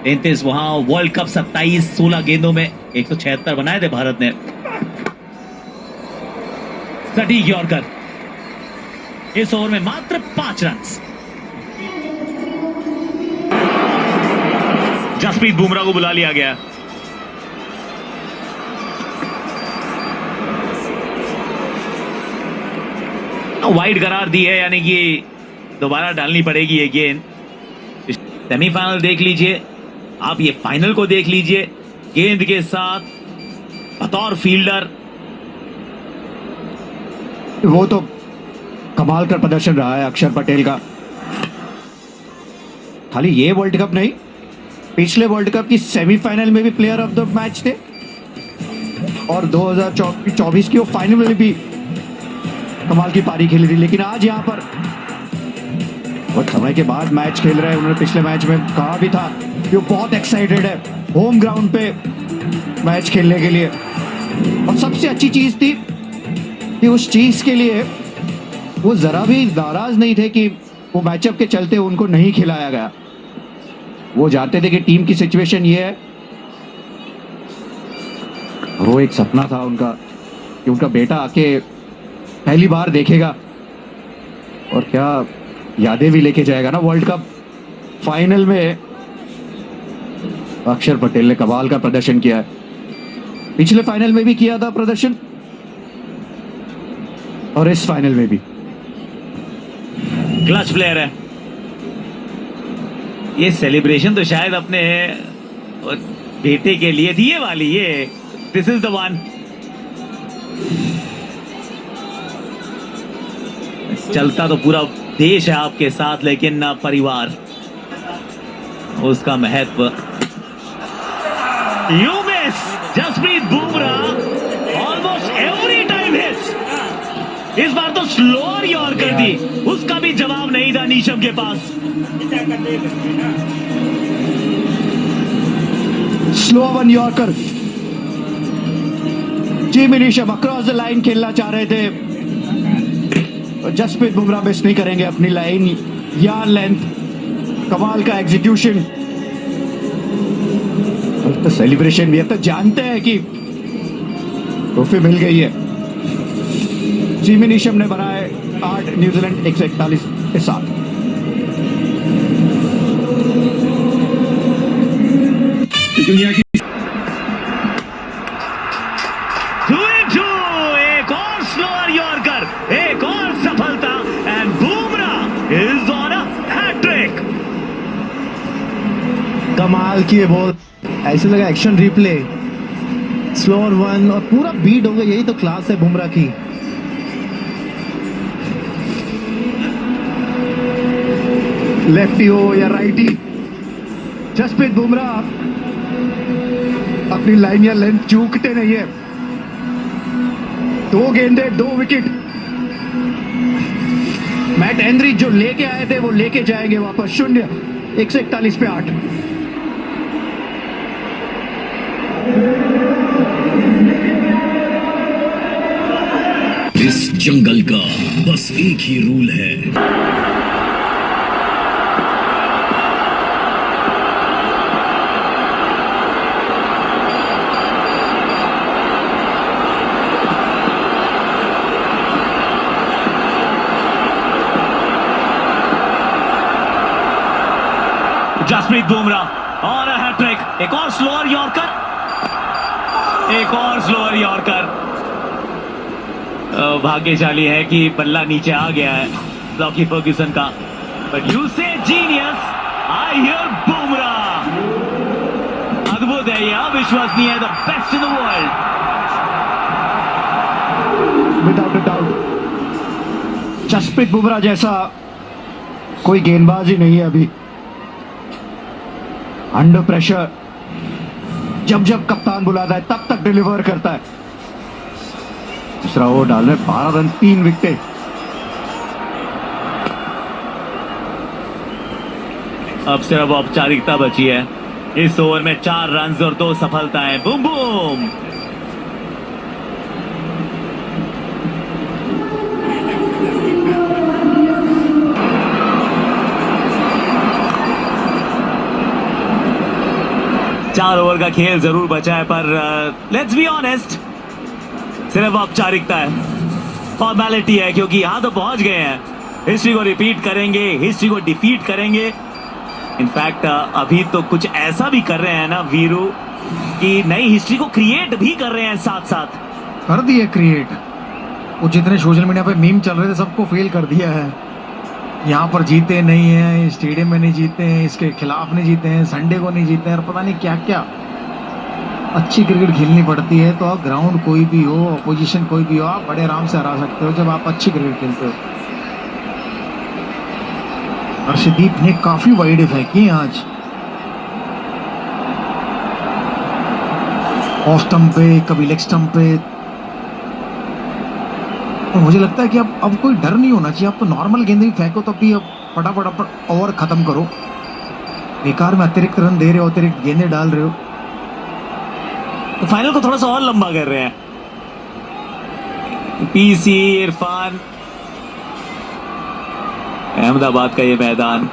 33 वहां, वर्ल्ड कप 27, 16 गेंदों में 176 बनाए थे भारत ने। सटीक यॉर्कर, इस ओवर में मात्र 5 रन। जसप्रीत बुमराह को बुला लिया गया। वाइड करार दी है, यानी कि दोबारा डालनी पड़ेगी ये गेंद। सेमीफाइनल देख लीजिए आप, ये फाइनल को देख लीजिए, गेंद के साथ बतौर फील्डर वो तो कमाल का प्रदर्शन रहा है अक्षर पटेल का। खाली ये वर्ल्ड कप नहीं, पिछले वर्ल्ड कप की सेमीफाइनल में भी प्लेयर ऑफ द मैच थे, और 2024 की वो फाइनल में भी कमाल की पारी खेली थी। लेकिन आज यहाँ पर बहुत समय के बाद मैच खेल रहे हैं। उन्होंने पिछले मैच में कहा भी था कि वो बहुत एक्साइटेड है होम ग्राउंड पे मैच खेलने के लिए, और सबसे अच्छी चीज थी कि उस चीज के लिए वो जरा भी नाराज नहीं थे कि वो मैचअप के चलते उनको नहीं खिलाया गया। वो जानते थे कि टीम की सिचुएशन ये है, वो एक सपना था उनका कि उनका बेटा आके पहली बार देखेगा, और क्या यादें भी लेके जाएगा ना वर्ल्ड कप। फाइनल में अक्षर पटेल ने कमाल का प्रदर्शन किया है, पिछले फाइनल में भी किया था प्रदर्शन, और इस फाइनल में भी क्लच प्लेयर है। ये सेलिब्रेशन तो शायद अपने बेटे के लिए थी, ये वाली, ये दिस इज द वन। चलता तो पूरा देश है आपके साथ, लेकिन ना परिवार, उसका महत्व। You miss Jasprit Bumrah, almost every time hits. इस बार तो स्लोअर यॉर्कर दी, उसका भी जवाब नहीं था नीशम के पास। Slow one yorker, Jimmy Neesham across the line खेलना चाह रहे थे, जसप्रीत बुमराह मिस नहीं करेंगे अपनी लाइन या लेंथ। कमाल का एग्जीक्यूशन, तो सेलिब्रेशन भी है, तो जानते हैं कि ट्रॉफी मिल गई है। जिमी नीशम ने बनाए 8, न्यूजीलैंड 141 के साथ। दुनिया की एक और स्लोअर यॉर्कर, एक और सफलता, and Bumrah is on a hat-trick. कमाल की बॉल, ऐसे लगा एक्शन रिप्ले, स्लोअर वन और पूरा बीट हो गया, यही तो क्लास है बुमराह की। लेफ्टी हो या राइटी, जसप्रीत बुमराह अपनी लाइन या लेंथ चूकते नहीं है। 2 गेंदे 2 विकेट। मैट एंड्रिच जो लेके आए थे वो लेके जाएंगे वापस। 0 141 पे 8। इस जंगल का बस एक ही रूल है, जसप्रीत बुमराह और हैट्रिक। एक और स्लोअर यॉर्कर, एक और स्लोअर यॉर्कर। भाग्यशाली है कि बल्ला नीचे आ गया है लॉकी फर्ग्यूसन का। But you say genius, I hear Bumrah. अद्भुत है ये, अविश्वसनीय है। The best in the world without a doubt. Jasprit Bumrah जैसा कोई गेंदबाज ही नहीं है अभी। अंडर प्रेशर जब जब कप्तान बुलाता है तब तक डिलीवर करता है। दूसरा ओवर डाल रहे, 12 रन 3 विकेट। अब सिर्फ औपचारिकता बची है। इस ओवर में 4 रन और 2 सफलताएं। Boom boom. चार ओवर का खेल जरूर बचा है, पर लेट्स बी ऑनेस्ट, सिर्फ औपचारिकता है, फॉर्मेलिटी है, क्योंकि यहां तो पहुंच गए हैं। हिस्ट्री को रिपीट करेंगे, हिस्ट्री को डिफीट करेंगे। इनफैक्ट अभी तो कुछ ऐसा भी कर रहे हैं ना वीरू कि नई हिस्ट्री को क्रिएट भी कर रहे हैं साथ साथ। कर दिए क्रिएट। वो जितने सोशल मीडिया पे मीम चल रहे थे सबको फेल कर दिया है। यहाँ पर जीते नहीं हैं, स्टेडियम में नहीं जीते हैं, इसके खिलाफ नहीं जीते हैं, संडे को नहीं जीते हैं, और पता नहीं क्या क्या। अच्छी क्रिकेट खेलनी पड़ती है तो आप ग्राउंड कोई भी हो, अपोजिशन कोई भी हो, आप बड़े आराम से हरा सकते हो जब आप अच्छी क्रिकेट खेलते हो। अर्शदीप ने काफी वाइड फेंकी है आज। ऑफ स्टंप पे, कभी लेग स्टंप पे। और मुझे लगता है कि अब कोई डर नहीं होना चाहिए। आप तो नॉर्मल गेंद ही फेंको तो भी अब फटाफट ओवर खत्म करो। बेकार में अतिरिक्त रन दे रहे हो, अतिरिक्त गेंदे डाल रहे हो। तो फाइनल को थोड़ा सा और लंबा कर रहे हैं। पीसी, इरफान, अहमदाबाद का ये मैदान,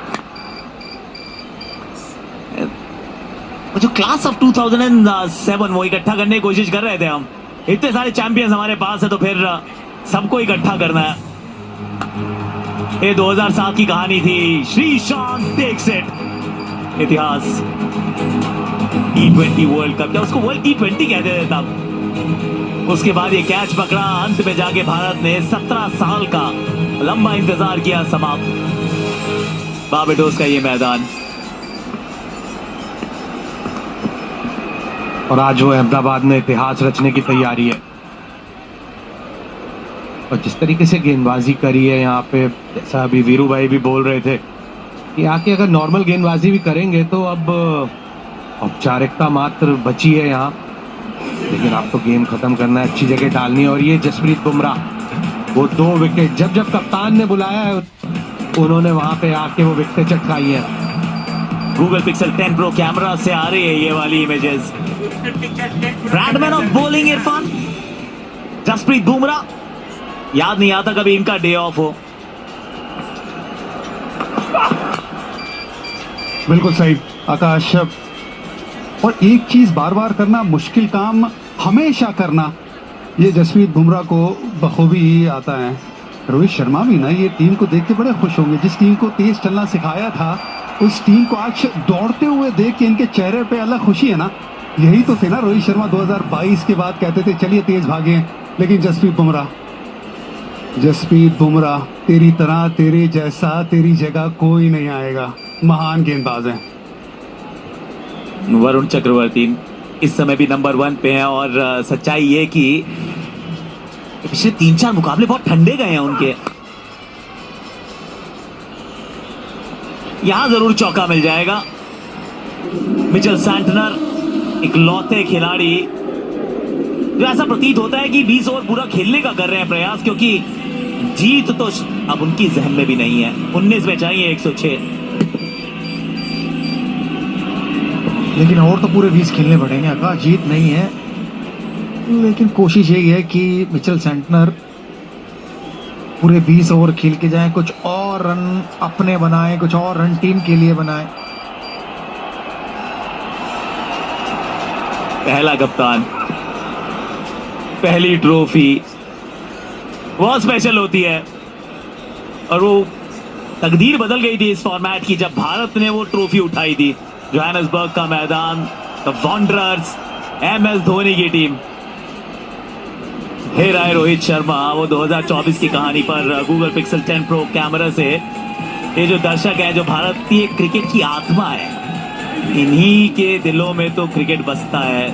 जो क्लास ऑफ 2007 वो इकट्ठा करने की कोशिश कर रहे थे हम। इतने सारे चैंपियंस हमारे पास है तो फिर सबको इकट्ठा करना है। ये 2007 की कहानी थी। श्रीशांत दीक्षित, इतिहास T20 वर्ल्ड कप, क्या उसको वर्ल्ड T20 कहते थे तब। उसके बाद ये कैच पकड़ा, अंत में जाके भारत ने 17 साल का लंबा इंतजार किया समाप्त। बारबेडोस का ये मैदान, और आज वो अहमदाबाद में इतिहास रचने की तैयारी है। और जिस तरीके से गेंदबाजी करी है यहाँ पे, जैसा अभी वीरू भाई भी बोल रहे थे कि आके अगर नॉर्मल गेंदबाजी भी करेंगे तो अब औपचारिकता मात्र बची है यहाँ। लेकिन आपको गेम खत्म करना है, अच्छी जगह डालनी है। और ये जसप्रीत बुमराह, वो 2 विकेट जब जब कप्तान ने बुलाया है उन्होंने वहां पे आके वो विकेट चटकाई है। गूगल पिक्सल 10 प्रो कैमरा से आ रही है ये वाली images. Bradman of bowling Irfan, Jasprit Bumrah, याद नहीं आता कभी इनका डे ऑफ हो। बिल्कुल सही आकाश। और एक चीज बार बार करना मुश्किल काम, हमेशा करना, ये जसप्रीत बुमराह को बखूबी ही आता है। रोहित शर्मा भी ना ये टीम को देख के बड़े खुश होंगे। जिस टीम को तेज चलना सिखाया था उस टीम को आज दौड़ते हुए देख के इनके चेहरे पे अलग खुशी है ना। यही तो थे ना रोहित शर्मा 2022 के बाद कहते थे चलिए तेज भागे। लेकिन जसप्रीत बुमराह तेरी तरह, तेरे जैसा, तेरी जगह कोई नहीं आएगा। महान गेंदबाज है। वरुण चक्रवर्ती, इस समय भी नंबर 1 पे हैं और सच्चाई ये कि पिछले 3-4 मुकाबले बहुत ठंडे गए हैं उनके। यहां जरूर चौका मिल जाएगा। मिचेल सैंटनर इकलौते खिलाड़ी जो ऐसा प्रतीत होता है कि 20 ओवर पूरा खेलने का कर रहे हैं प्रयास, क्योंकि जीत तो अब उनकी जहन में भी नहीं है। 19 में चाहिए 106, लेकिन और तो पूरे 20 खेलने पड़ेंगे। आकाश, जीत नहीं है, लेकिन कोशिश यही है कि मिचेल सैंटनर पूरे 20 ओवर खेल के जाएं, कुछ और रन अपने बनाएं, कुछ और रन टीम के लिए बनाएं। पहला कप्तान, पहली ट्रॉफी बहुत स्पेशल होती है और वो तकदीर बदल गई थी इस फॉर्मेट की जब भारत ने वो ट्रॉफी उठाई थी। जोहान्सबर्ग का मैदान, द वॉन्डरर्स, MS धोनी की टीम। फिर आए रोहित शर्मा, वो 2024 की कहानी पर गूगल पिक्सल 10 प्रो कैमरा से। ये जो दर्शक है, जो भारतीय क्रिकेट की आत्मा है, इन्हीं के दिलों में तो क्रिकेट बसता है,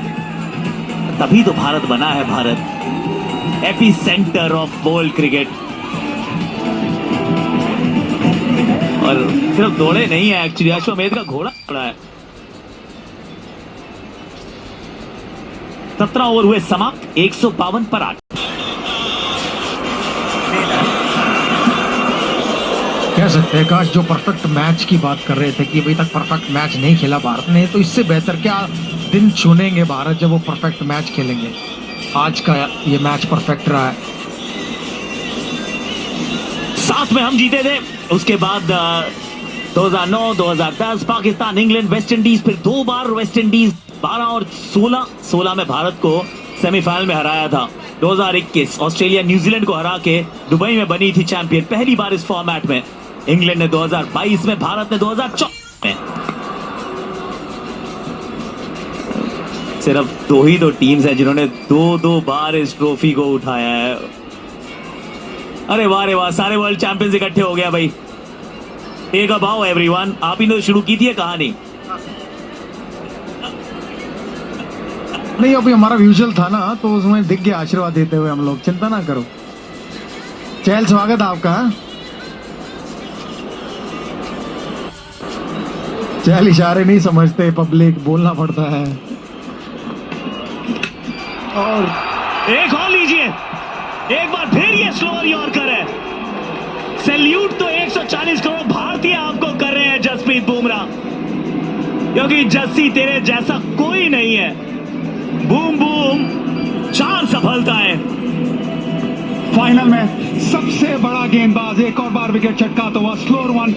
तभी तो भारत बना है। Bharat AP centre of world cricket. और सिर्फ दौड़े नहीं है, एक्चुअली अश्वमेध का घोड़ा दौड़ा है। 17 ओवर हुए समाप्त, 152 पर 8। कह सकते हैं काश, जो परफेक्ट मैच की बात कर रहे थे कि अभी तक परफेक्ट मैच नहीं खेला भारत ने, तो इससे बेहतर क्या दिन चुनेंगे भारत जब वो परफेक्ट मैच खेलेंगे। आज का ये मैच परफेक्ट रहा है। साथ में हम जीते थे, उसके बाद 2009, 2010 पाकिस्तान, इंग्लैंड, वेस्ट इंडीज, फिर 2 बार वेस्ट इंडीज 12 और 16 में भारत को सेमीफाइनल में हराया था। 2021 ऑस्ट्रेलिया न्यूजीलैंड को हरा के दुबई में बनी थी चैंपियन, पहली बार इस फॉर्मेट में। इंग्लैंड ने 2022 में, भारत ने 2014 में। सिर्फ 2 ही टीम्स हैं जिन्होंने 2 बार इस ट्रॉफी को उठाया है। अरे वाह, सारे वर्ल्ड चैंपियंस इकट्ठे हो गया भाई। टेक अ बाउ एवरीवन। आप ही ने शुरू की थी ये कहानी। नहीं, अभी हमारा विजुअल था ना, तो उसमें दिख गया आशीर्वाद देते हुए हम लोग। चिंता ना करो। चहल, स्वागत आपका। चहल इशारे नहीं समझते, पब्लिक बोलना पड़ता है। और एक और लीजिए, एक बार फिर ये स्लोअर यॉर्कर है। सैल्यूट तो 140 करोड़ भारतीय आपको कर रहे हैं जसप्रीत बुमराह, क्योंकि जस्सी तेरे जैसा कोई नहीं है। बूम बूम, 4 सफलताएं। फाइनल में सबसे बड़ा गेंदबाज, एक और बार विकेट चटका तो वह स्लोअर वन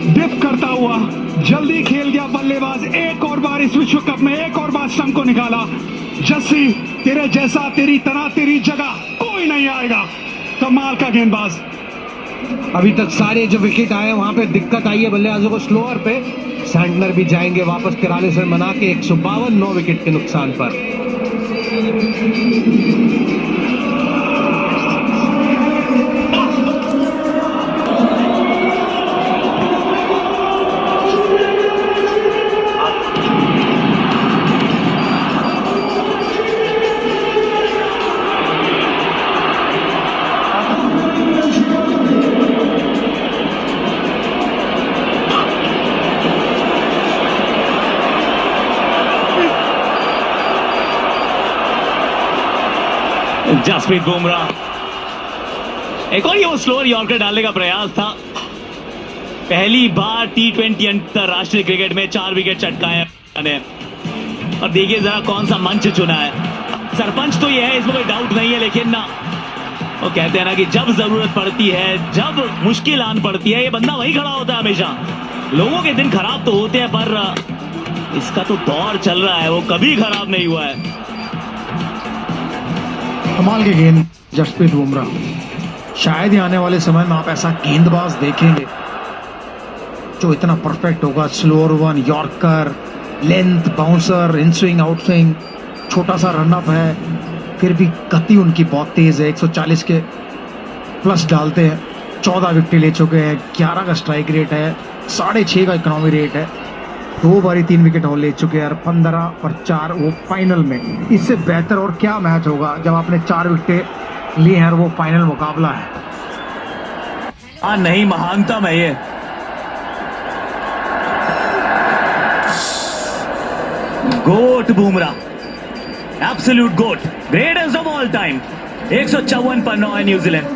डिप करता हुआ जल्दी खेल गया बल्लेबाज। एक और बार इस विश्व कप में एक और बार स्टंप को निकाला। जस्सी, तेरे जैसा, तेरी तरह, तेरी जगह कोई नहीं आएगा। कमाल का गेंदबाज। अभी तक सारे जो विकेट आए वहां पे दिक्कत आई है बल्लेबाजों को स्लोअर पे। सैंटनर भी जाएंगे वापस 43 रन बना के 152 9 विकेट के नुकसान पर। जसप्रीत बुमराह, एक और ये वो स्लोअर यॉर्कर डालने का प्रयास था। पहली बार T20 अंतरराष्ट्रीय क्रिकेट में 4 विकेट चटकाए ने। और देखिए जरा कौन सा मंच चुना है। सरपंच तो ये है, इसमें कोई डाउट नहीं है, लेकिन ना वो कहते हैं ना कि जब जरूरत पड़ती है, जब मुश्किल आन पड़ती है, ये बंदा वही खड़ा होता है हमेशा। लोगों के दिन खराब तो होते हैं, पर इसका तो दौर चल रहा है, वो कभी खराब नहीं हुआ है। कमाल के गेंद जसप्रीत बुमराह। शायद ही आने वाले समय में आप ऐसा गेंदबाज देखेंगे जो इतना परफेक्ट होगा। Slower one, yorker, length, bouncer, in swing, out swing, छोटा सा रनअप है, फिर भी गति उनकी बहुत तेज है। 140 के प्लस डालते हैं। 14 विकेट ले चुके हैं, 11 का स्ट्राइक रेट है, 6.5 का इकोनॉमी रेट है। 2 बारी 3 विकेट और ले चुके हैं और 15 और 4 वो फाइनल में। इससे बेहतर और क्या मैच होगा जब आपने 4 विकेट लिए हैं और वो फाइनल मुकाबला है। नहीं, महानतम है ये। GOAT Bumrah, absolute GOAT, greatest of all time. 154 पर 9 है न्यूजीलैंड।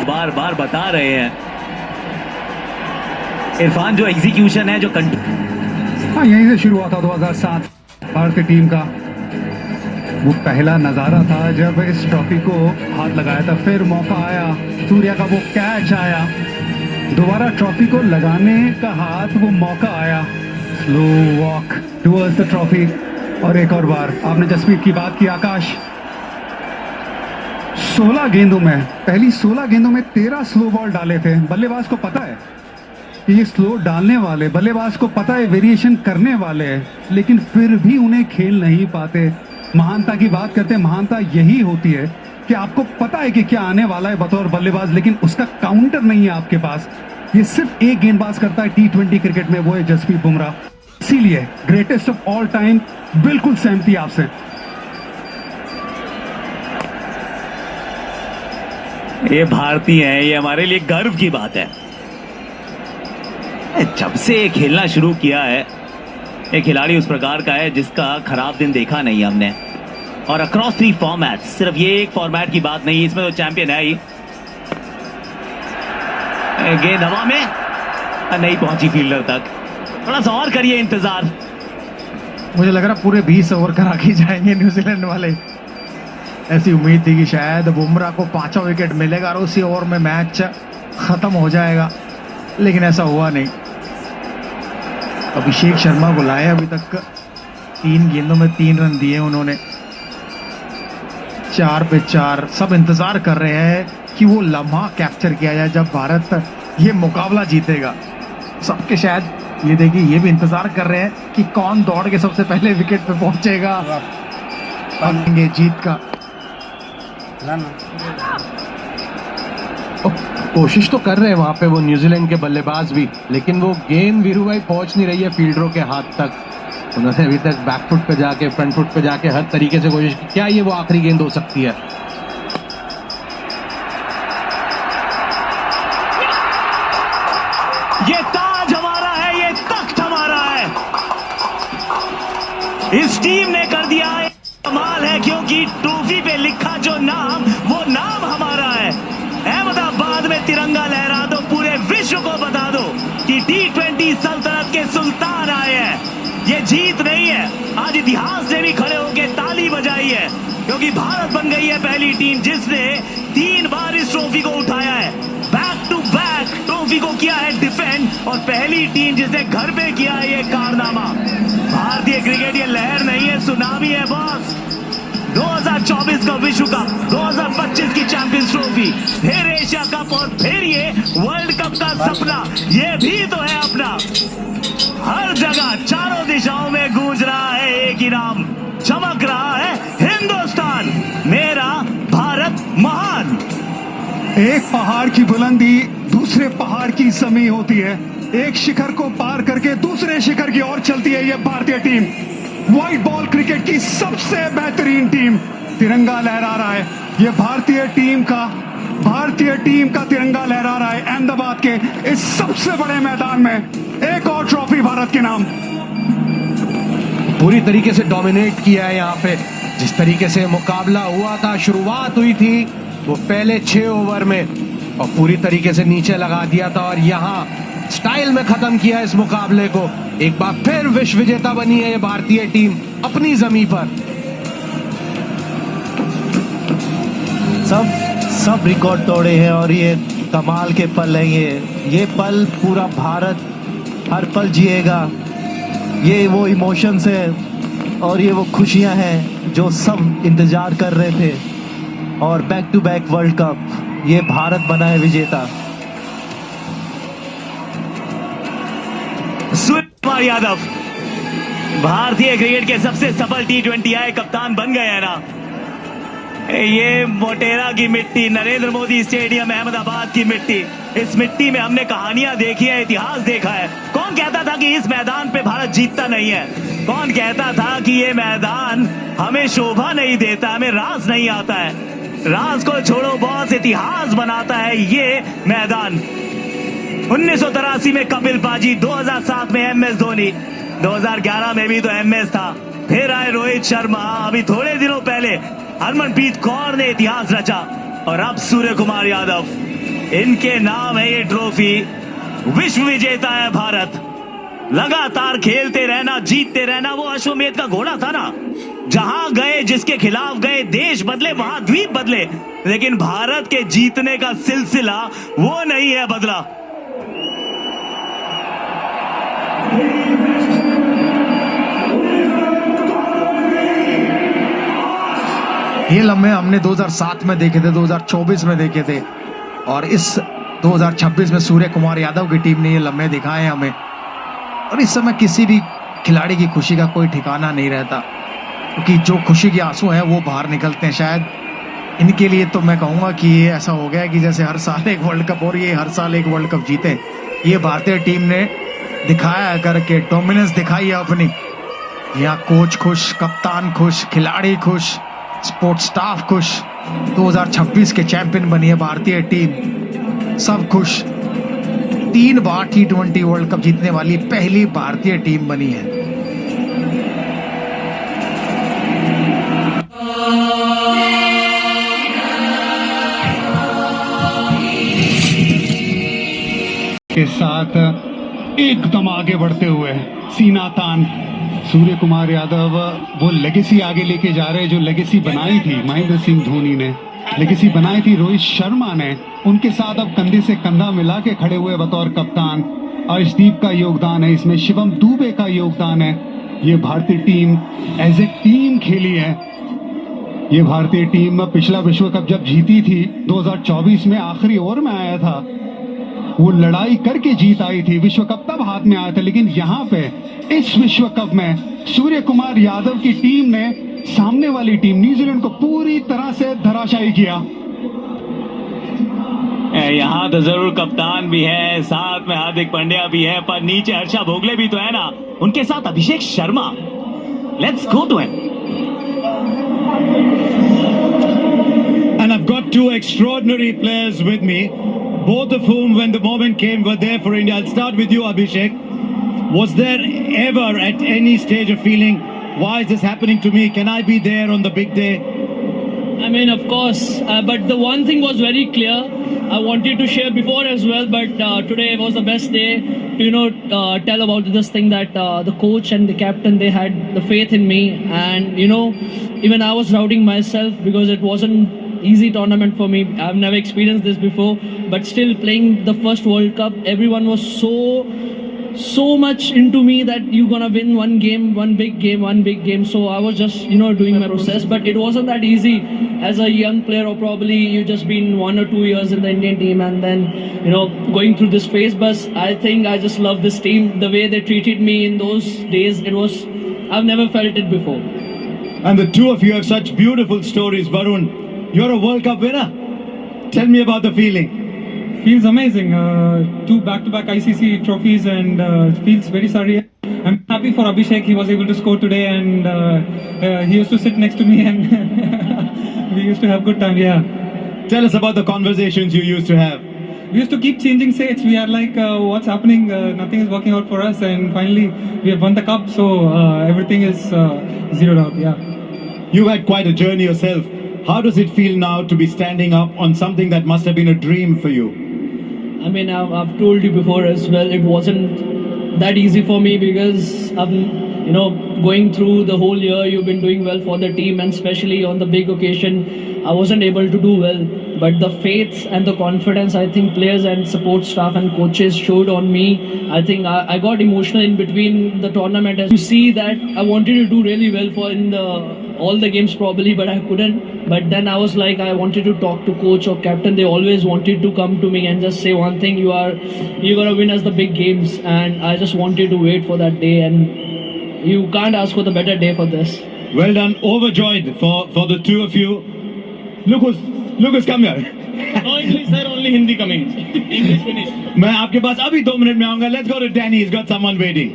बार बार बता रहे हैं इरफान, जो एग्जीक्यूशन है, जो हाँ, यहीं से शुरू हुआ था 2007 भारतीय टीम का वो पहला नज़ारा था जब इस ट्रॉफी को हाथ लगाया था। फिर मौका आया, सूर्या का वो कैच आया, दोबारा ट्रॉफी को लगाने का हाथ, वो मौका आया, slow walk towards the trophy. और एक और बार आपने जसप्रीत की बात की, आकाश 16 गेंदों में, पहली 16 गेंदों में 13 स्लो बॉल डाले थे। बल्लेबाज को पता है कि ये स्लो डालने वाले, बल्लेबाज को पता है वेरिएशन करने वाले हैं, लेकिन फिर भी उन्हें खेल नहीं पाते। महानता की बात करते हैं, महानता यही होती है कि आपको पता है कि क्या आने वाला है बतौर बल्लेबाज, लेकिन उसका काउंटर नहीं है आपके पास। ये सिर्फ एक गेंदबाज करता है T20 क्रिकेट में, वो है जसप्रीत बुमराह। इसीलिए ग्रेटेस्ट ऑफ ऑल टाइम, बिल्कुल सहमति आपसे। ये भारतीय हैं, ये हमारे लिए गर्व की बात है। जब से ये खेलना शुरू किया है, एक खिलाड़ी उस प्रकार का है जिसका खराब दिन देखा नहीं हमने। और अक्रॉस 3 फॉर्मेट, सिर्फ ये एक फॉर्मेट की बात नहीं, इसमें तो चैंपियन है ही। गेंद हवा में नहीं पहुंची फील्डर तक, थोड़ा सा और करिए इंतजार। मुझे लग रहा पूरे 20 ओवर करा के जाएंगे न्यूजीलैंड वाले। ऐसी उम्मीद थी कि शायद बुमराह को 5वां विकेट मिलेगा और उसी ओवर में मैच खत्म हो जाएगा, लेकिन ऐसा हुआ नहीं। अभिषेक शर्मा को लाए, अभी तक 3 गेंदों में 3 रन दिए उन्होंने, 4 पे 4। सब इंतजार कर रहे हैं कि वो लम्हा कैप्चर किया जाए जब भारत ये मुकाबला जीतेगा। सबके शायद ये देखिए, ये भी इंतजार कर रहे हैं कि कौन दौड़ के सबसे पहले विकेट पे पहुंचेगा, जीत का। कोशिश तो कर रहे हैं वहां पे वो न्यूजीलैंड के बल्लेबाज भी, लेकिन वो गेंद वीरू भाई पहुंच नहीं रही है फील्डरों के हाथ तक। उन्होंने अभी तक बैक फुट पे जाके, फ्रंट फुट पे जाके हर तरीके से कोशिश की। क्या ये वो आखिरी गेंद हो सकती है? ये ताज हमारा है, ये तख्त हमारा है। इस टीम ने कर दिया है कमाल है, क्योंकि ट्रॉफी पे लिखा जो नाम, वो नाम हमारा है। अहमदाबाद में तिरंगा लहरा दो, पूरे विश्व को बता दो कि T20 सल्तनत के सुल्तान आए हैं। ये जीत नहीं है, आज इतिहास ने भी खड़े होकर ताली बजाई है, क्योंकि भारत बन गई है पहली टीम जिसने 3 बार इस ट्रॉफी को उठाया है। बैक टू बैक ट्रॉफी को किया है डिफेंड, और पहली टीम जिसने घर पे किया है ये कारनामा। भारतीय क्रिकेट ये लहर नहीं है, सुनामी है बॉस। 2024 का विश्व कप, 2025 की चैंपियंस ट्रॉफी, फिर एशिया कप और फिर ये वर्ल्ड कप का सपना, ये भी तो है अपना। हर जगह चारों दिशाओं में गूंज रहा है एक ही नाम, चमक रहा है हिंदुस्तान, मेरा भारत महान। एक पहाड़ की बुलंदी दूसरे पहाड़ की जमी होती है, एक शिखर को पार करके दूसरे शिखर की ओर चलती है ये भारतीय टीम। व्हाइट बॉल क्रिकेट की सबसे बेहतरीन टीम, तिरंगा लहरा रहा है। ये भारतीय टीम का तिरंगा लहरा रहा है अहमदाबाद के इस सबसे बड़े मैदान में। एक और ट्रॉफी भारत के नाम। पूरी तरीके से डोमिनेट किया है यहाँ पे। जिस तरीके से मुकाबला हुआ था, शुरुआत हुई थी वो पहले 6 ओवर में, और पूरी तरीके से नीचे लगा दिया था, और यहाँ स्टाइल में खत्म किया इस मुकाबले को। एक बार फिर विश्व विजेता बनी है ये भारतीय टीम अपनी जमीन पर। सब रिकॉर्ड तोड़े हैं, और ये कमाल के पल हैं। ये पल पूरा भारत हर पल जिएगा। ये वो इमोशंस है और ये वो खुशियां हैं जो सब इंतजार कर रहे थे। और back to back world cup, ये भारत बना है विजेता। सूर्य कुमार यादव भारतीय क्रिकेट के सबसे सफल T20 आए कप्तान बन गए हैं ना। ये मोटेरा की मिट्टी, नरेंद्र मोदी स्टेडियम अहमदाबाद की मिट्टी, इस मिट्टी में हमने कहानियां देखी है, इतिहास देखा है। कौन कहता था कि इस मैदान पे भारत जीतता नहीं है? कौन कहता था कि ये मैदान हमें शोभा नहीं देता, हमें राज नहीं आता है? राज को छोड़ो बॉस, इतिहास बनाता है ये मैदान। 1983 में कपिल पाजी, 2007 में MS धोनी, 2011 में भी तो MS था, फिर आए रोहित शर्मा, अभी थोड़े दिनों पहले हरमनप्रीत कौर ने इतिहास रचा, और अब सूर्य कुमार यादव। इनके नाम है ये ट्रॉफी। विश्व विजेता है भारत। लगातार खेलते रहना, जीतते रहना, वो अश्वमेध का घोड़ा था ना, जहां गए, जिसके खिलाफ गए, देश बदले, महाद्वीप बदले, लेकिन भारत के जीतने का सिलसिला वो नहीं है बदला। ये लम्हे हमने 2007 में देखे थे, 2024 में देखे थे, और इस 2026 में सूर्य कुमार यादव की टीम ने ये लम्हे दिखाए हमें। और इस समय किसी भी खिलाड़ी की खुशी का कोई ठिकाना नहीं रहता, क्योंकि जो खुशी के आंसू हैं वो बाहर निकलते हैं। शायद इनके लिए तो मैं कहूँगा कि ये ऐसा हो गया कि जैसे हर साल एक वर्ल्ड कप, और ये हर साल एक वर्ल्ड कप जीते। ये भारतीय टीम ने दिखाया करके डोमिनेंस दिखाई है अपनी। यहाँ कोच खुश, कप्तान खुश, खिलाड़ी खुश, स्पोर्ट्स स्टाफ खुश। 2026 के चैंपियन बनी है भारतीय टीम, सब खुश। 3 बार T20 वर्ल्ड कप जीतने वाली पहली भारतीय टीम बनी है। के साथ एकदम आगे बढ़ते हुए सीना तान सूर्य कुमार यादव वो लेगेसी आगे लेके जा रहे हैं जो लेगेसी बनाई थी महेंद्र सिंह धोनी ने, लेगेसी बनाई थी रोहित शर्मा ने। उनके साथ अब कंधे से कंधा मिला के खड़े हुए बतौर कप्तान अर्शदीप का योगदान है इसमें, शिवम दुबे का योगदान है। ये भारतीय टीम एज ए टीम खेली है। ये भारतीय टीम पिछला विश्व कप जब जीती थी 2024 में आखिरी ओवर में आया था, वो लड़ाई करके जीत आई थी। विश्व कप तब हाथ में आया था, लेकिन यहाँ पे इस विश्व कप में सूर्य कुमार यादव की टीम ने सामने वाली टीम न्यूजीलैंड को पूरी तरह से धराशायी किया। यहाँ तो जरूर कप्तान भी है, साथ में हार्दिक पांड्या भी है, पर नीचे हर्षा भोगले भी तो है ना, उनके साथ Abhishek Sharma. Let's go to him. And I've got 2 extraordinary players with me, both of whom, when the moment came, were there for India. I'll start with you, Abhishek. Was there ever at any stage a feeling, why is this happening to me? Can I be there on the big day? I mean, of course, but the one thing was very clear. I wanted to share before as well, but today was the best day to, tell about this thing that the coach and the captain, they had the faith in me. And, even I was doubting myself because it wasn't easy tournament for me. I've never experienced this before, but still playing the first World Cup, everyone was so much into me that you're gonna win one big game. So I was just doing my process, but it wasn't that easy as a young player, or probably you just been 1 or 2 years in the Indian team and then going through this phase. But I think I just love this team, the way they treated me in those days. I've never felt it before. And the two of you have such beautiful stories. Varun, you're a World Cup winner. Tell me about the feeling. Feels amazing. 2 back-to-back ICC trophies, and feels very surreal. I'm happy for Abhishek. He was able to score today, and he used to sit next to me, and we used to have good time. Yeah. Tell us about the conversations you used to have. We used to keep changing sets. We are like, what's happening? Nothing is working out for us, and finally we have won the cup. So everything is zeroed out. Yeah. You've had quite a journey yourself. How does it feel now to be standing up on something that must have been a dream for you? I mean, I've told you before as well, it wasn't that easy for me because I'm, going through the whole year, you've been doing well for the team, and especially on the big occasion, I wasn't able to do well. But the faith and the confidence, I think players and support staff and coaches showed on me. I think I got emotional in between the tournament. As you see that I wanted to do really well for all the games probably, but I couldn't. But then I was like, I wanted to talk to coach or captain. They always wanted to come to me and just say one thing: you're gonna win us the big games. And I just wanted to wait for that day, and you can't ask for the better day for this. Well done, overjoyed for the two of you. Lucas, come here. No English, sir. Only Hindi coming. English finish. मैं आपके पास अभी 2 minute में आऊंगा. Let's go to Danny. He's got someone waiting.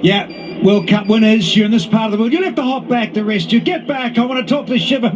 Yeah, World Cup winners. You're in this part of the world. You'll have to hop back. The rest. You get back. I want to talk to Shiva.